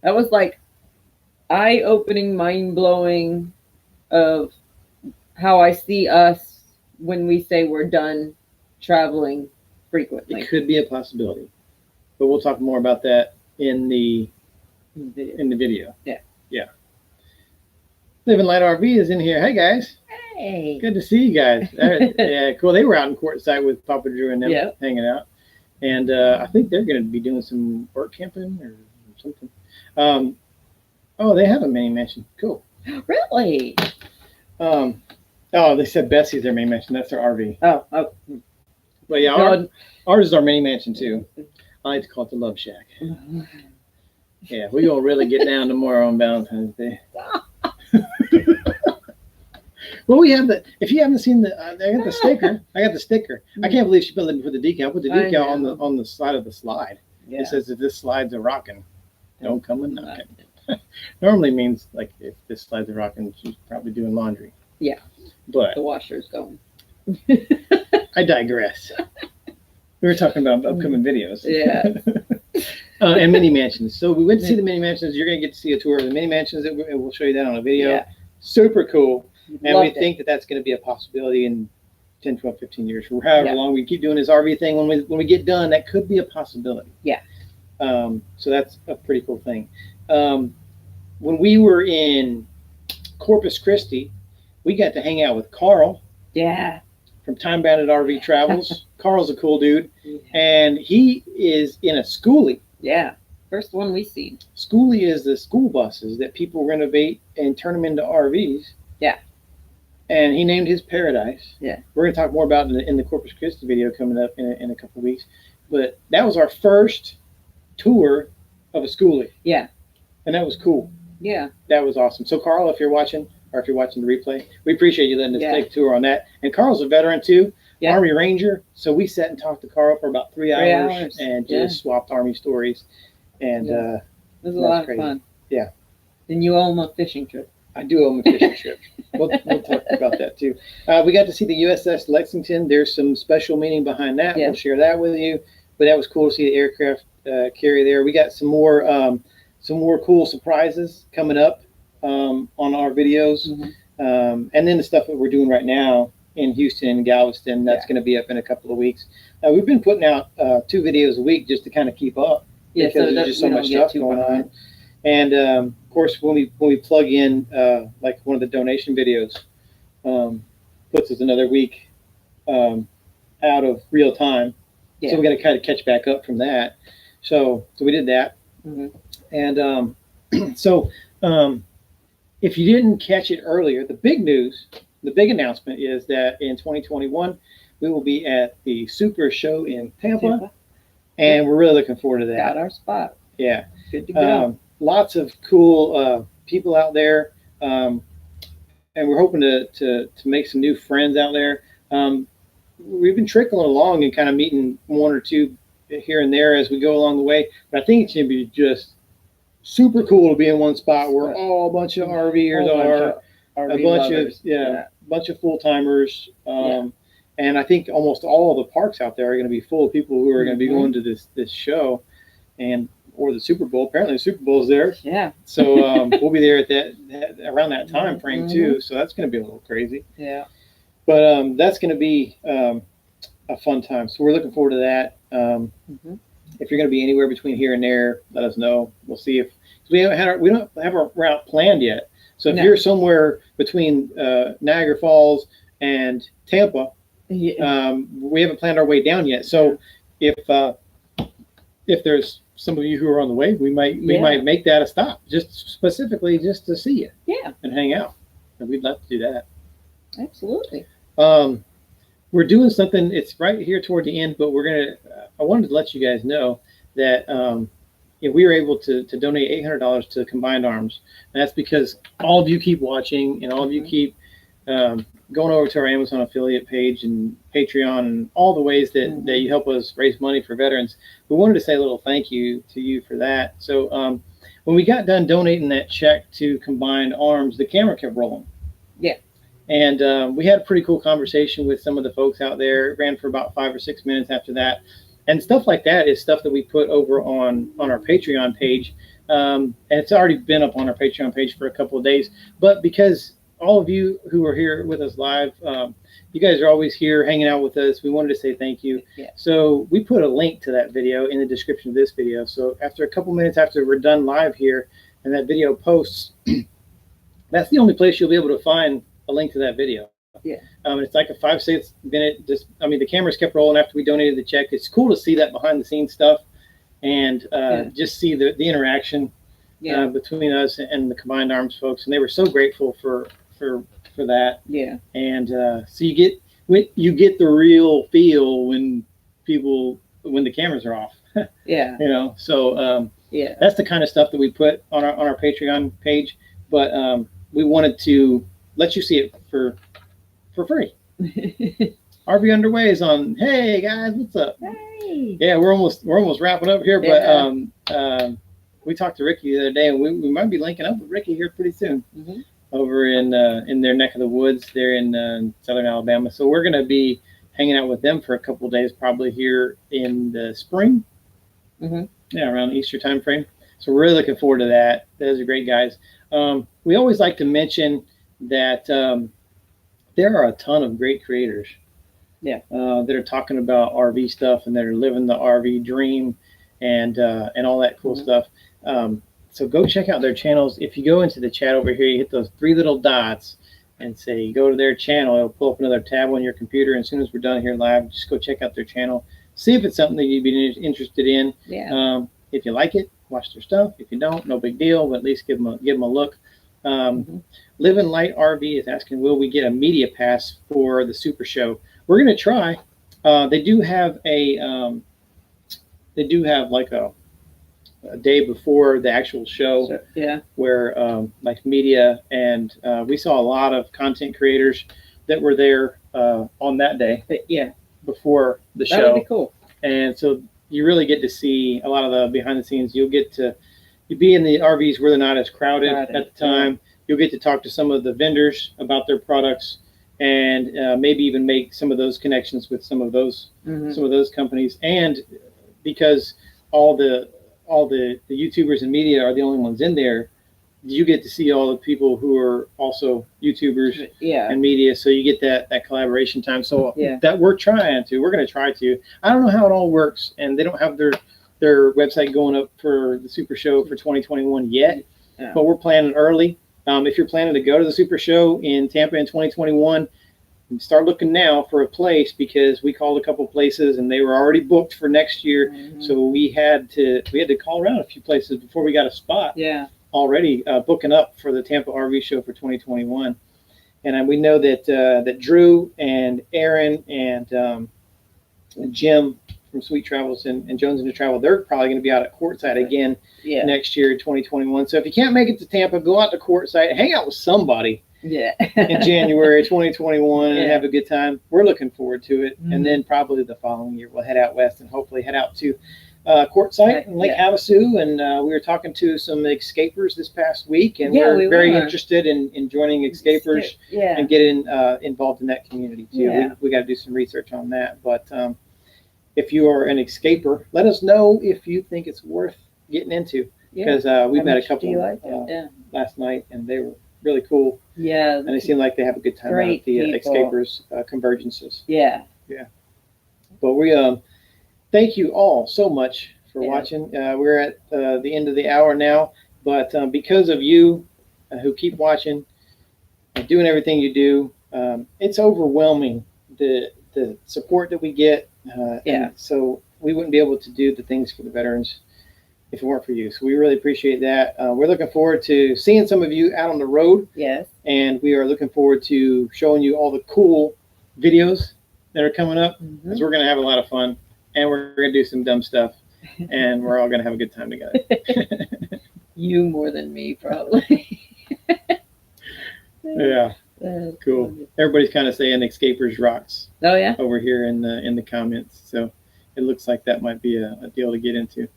That was like eye-opening, mind-blowing of how I see us when we say we're done traveling frequently. It could be a possibility, but we'll talk more about that in the video. Yeah. Living Light RV is in here. Hey guys. Hey. Good to see you guys. Yeah, cool. They were out in Quartzsite with Papa Drew and them hanging out, and I think they're going to be doing some work camping or something. Oh, they have a mini mansion. Cool. Really? Oh, they said Bessie's their mini mansion. That's their RV. Oh. But yeah, ours is our mini mansion too. I like to call it the Love Shack. Yeah, we're gonna really get down tomorrow on Valentine's Day. Well, we have the. If you haven't seen the, I got the sticker. I can't believe she put the decal. I put the decal on the side of the slide. Yeah. It says if this slide's a rocking, don't come and knock it. Normally means like if this slide's a rocking, she's probably doing laundry. Yeah. But the washer's going. I digress. We were talking about upcoming videos. Yeah. And mini mansions. So we went to see the mini mansions. You're going to get to see a tour of the mini mansions. We'll show you that on a video. Yeah. Super cool. And we think that that's going to be a possibility in 10, 12, 15 years. For however long we keep doing this RV thing, when we get done, that could be a possibility. Yeah. So that's a pretty cool thing. When we were in Corpus Christi, we got to hang out with Carl. Yeah. From Time Bandit RV Travels. Carl's a cool dude. Yeah. And he is in a schoolie. Yeah. First one we seen. Schoolie is the school buses that people renovate and turn them into RVs. Yeah. And he named his Paradise. Yeah. We're going to talk more about it in the Corpus Christi video coming up in a couple of weeks. But that was our first tour of a schoolie. Yeah. And that was cool. Yeah. That was awesome. So, Carl, if you're watching, or if you're watching the replay, we appreciate you letting us take a tour on that. And Carl's a veteran, too. Yeah. Army Ranger. So we sat and talked to Carl for about 3 hours and just swapped Army stories. And it was a lot of fun. Yeah. And you owe him a fishing trip. I do owe him a fishing trip. We'll talk about that too. We got to see the USS Lexington. There's some special meaning behind that. Yeah. We'll share that with you. But that was cool to see the aircraft carry there. We got some more cool surprises coming up on our videos. Mm-hmm. And then the stuff that we're doing right now in Houston and Galveston, that's going to be up in a couple of weeks. We've been putting out 2 videos a week just to kind of keep up. Yeah, because there's just so much stuff going on. And of course, when we plug in like one of the donation videos, puts us another week out of real time. Yeah. So we got to kind of catch back up from that. So we did that. Mm-hmm. And so if you didn't catch it earlier, the big news, the big announcement is that in 2021 we will be at the Super Show in Tampa. And we're really looking forward to that. Got our spot. Yeah. Good to go. Lots of cool people out there. And we're hoping to make some new friends out there. We've been trickling along and kind of meeting 1 or 2 here and there as we go along the way. But I think it's going to be just super cool to be in one spot where all a bunch of RVers are, a bunch of full-timers. And I think almost all of the parks out there are going to be full of people who are going to be going to this show, or the Super Bowl. Apparently, the Super Bowl's there. Yeah. So we'll be there at around that time frame too. So that's going to be a little crazy. Yeah. But that's going to be a fun time. So we're looking forward to that. If you're going to be anywhere between here and there, let us know. We'll see if we don't have our route planned yet. So if you're somewhere between Niagara Falls and Tampa. We haven't planned our way down yet. So if there's some of you who are on the way, we might make that a stop, just specifically just to see you. Yeah. And hang out. And we'd love to do that. Absolutely. We're doing something. It's right here toward the end, but I wanted to let you guys know that we were able to donate $800 to Combined Arms. And that's because all of you keep watching and all of you keep going over to our Amazon affiliate page and Patreon and all the ways that you help us raise money for veterans. We wanted to say a little thank you to you for that. So when we got done donating that check to Combined Arms, the camera kept rolling. Yeah. And we had a pretty cool conversation with some of the folks out there. It ran for about 5 or 6 minutes after that. And stuff like that is stuff that we put over on our Patreon page. And it's already been up on our Patreon page for a couple of days. But because all of you who are here with us live, you guys are always here hanging out with us. We wanted to say thank you. Yeah. So we put a link to that video in the description of this video. So after a couple minutes after we're done live here and that video posts, that's the only place you'll be able to find a link to that video. Yeah. It's like a 5-6 minute. The cameras kept rolling after we donated the check. It's cool to see that behind the scenes stuff, and just see the interaction between us and the Combined Arms folks. And they were so grateful for that. Yeah. And so you get the real feel when the cameras are off. Yeah. So yeah, that's the kind of stuff that we put on our Patreon page. But we wanted to let you see it for free. RV Underway is on. Hey guys, what's up? Hey. Yeah, we're almost wrapping up here, but we talked to Ricky the other day, and we might be linking up with Ricky here pretty soon over in their neck of the woods there in southern Alabama. So we're going to be hanging out with them for a couple of days, probably here in the spring. Yeah, around Easter time frame. So we're really looking forward to that. Those are great guys. We always like to mention that there are a ton of great creators that are talking about RV stuff and that are living the RV dream and all that cool stuff. So go check out their channels. If you go into the chat over here, you hit those 3 little dots and say go to their channel. It'll pull up another tab on your computer. And as soon as we're done here live, just go check out their channel. See if it's something that you'd be interested in. Yeah. If you like it, watch their stuff. If you don't, no big deal, but at least give them a look. Living Light RV is asking, will we get a media pass for the Super Show? We're going to try. They do have like a day before the actual show, where like media, and we saw a lot of content creators that were there on that day. Before the show. That would be cool. And so you really get to see a lot of the behind the scenes. You'll be in the RVs where they're not as crowded at the time. You'll get to talk to some of the vendors about their products, and maybe even make some of those connections with some of those companies. And because all the YouTubers and media are the only ones in there, you get to see all the people who are also YouTubers and media. So you get that collaboration time. So that we're going to try to. I don't know how it all works, and they don't have their website going up for the Super Show for 2021 yet, but we're planning early. If you're planning to go to the Super Show in Tampa in 2021, start looking now for a place, because we called a couple places and they were already booked for next year. So we had to call around a few places before we got a spot. Already booking up for the Tampa RV Show for 2021. And we know that Drew and Aaron and Jim from Sweet Travels and Jones Into Travel, they're probably going to be out at Courtside again next year in 2021. So if you can't make it to Tampa, go out to Courtside, hang out with somebody in January 2021 and have a good time. We're looking forward to it. And then probably the following year we'll head out west and hopefully head out to Quartzsite in Lake Havasu. And we were talking to some escapers this past week, and we're very interested in joining escapers and getting involved in that community too. We got to do some research on that. But if you are an escaper, let us know if you think it's worth getting into, because we met a couple last night, and they were really cool. And they seem like they have a good time at the escapers convergences. But we thank you all so much for watching. We're at the end of the hour now, but because of you who keep watching and doing everything you do, it's overwhelming the support that we get. And so we wouldn't be able to do the things for the veterans if it weren't for you. So we really appreciate that. We're looking forward to seeing some of you out on the road. And we are looking forward to showing you all the cool videos that are coming up, because we're going to have a lot of fun, and we're going to do some dumb stuff, and we're all going to have a good time together. You more than me, probably. Cool. Everybody's kind of saying Escapers rocks. Over here in the comments. So it looks like that might be a deal to get into.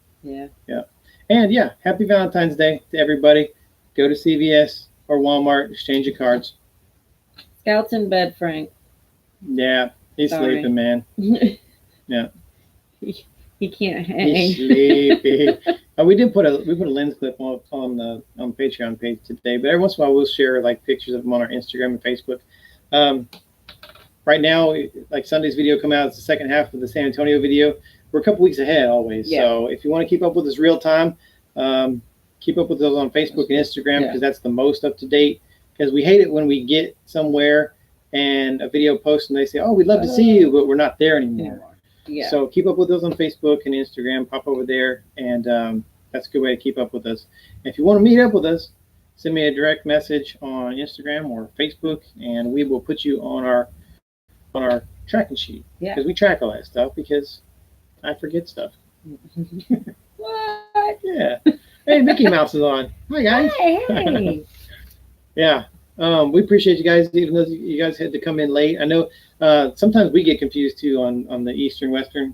And yeah, happy Valentine's Day to everybody. Go to CVS or Walmart, exchange your cards. Scout's in bed, Frank. Yeah, he's Sorry. sleeping, man. Yeah. He can't hang. He's sleepy. We put a lens clip on the Patreon page today, but every once in a while we'll share like pictures of them on our Instagram and Facebook. Right now, like Sunday's video come out, it's the second half of the San Antonio video. We're a couple weeks ahead always. Yeah. So if you want to keep up with us real time, keep up with us on Facebook and Instagram because that's the most up to date. Because we hate it when we get somewhere and a video post and they say, "Oh, we'd love to see you," but we're not there anymore. Yeah. So keep up with us on Facebook and Instagram. Pop over there, and that's a good way to keep up with us. And if you want to meet up with us, send me a direct message on Instagram or Facebook, and we will put you on our tracking sheet. Yeah. Because we track all that stuff because I forget stuff. What? Yeah. Hey, Mickey Mouse is on. Hi, guys. Hey. Yeah. We appreciate you guys, even though you guys had to come in late. I know sometimes we get confused too on the Eastern, Western,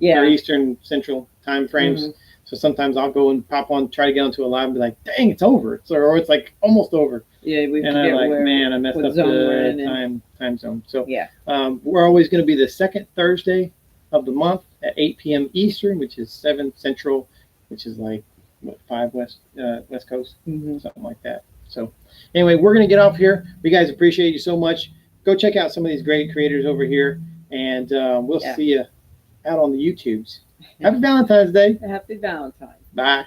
or Eastern Central time frames. Mm-hmm. So sometimes I'll go and pop on, try to get onto a live and be like, "Dang, it's over!" Or it's like almost over. Yeah, we. And I'm like, man, I messed up the time zone. So we're always going to be the second Thursday of the month at 8 p.m. Eastern, which is 7 Central, which is like 5 West Coast, something like that. So anyway, we're going to get off here. We guys appreciate you so much. Go check out some of these great creators over here, and we'll see you out on the YouTubes. Happy Valentine's Day. Happy Valentine's. Bye.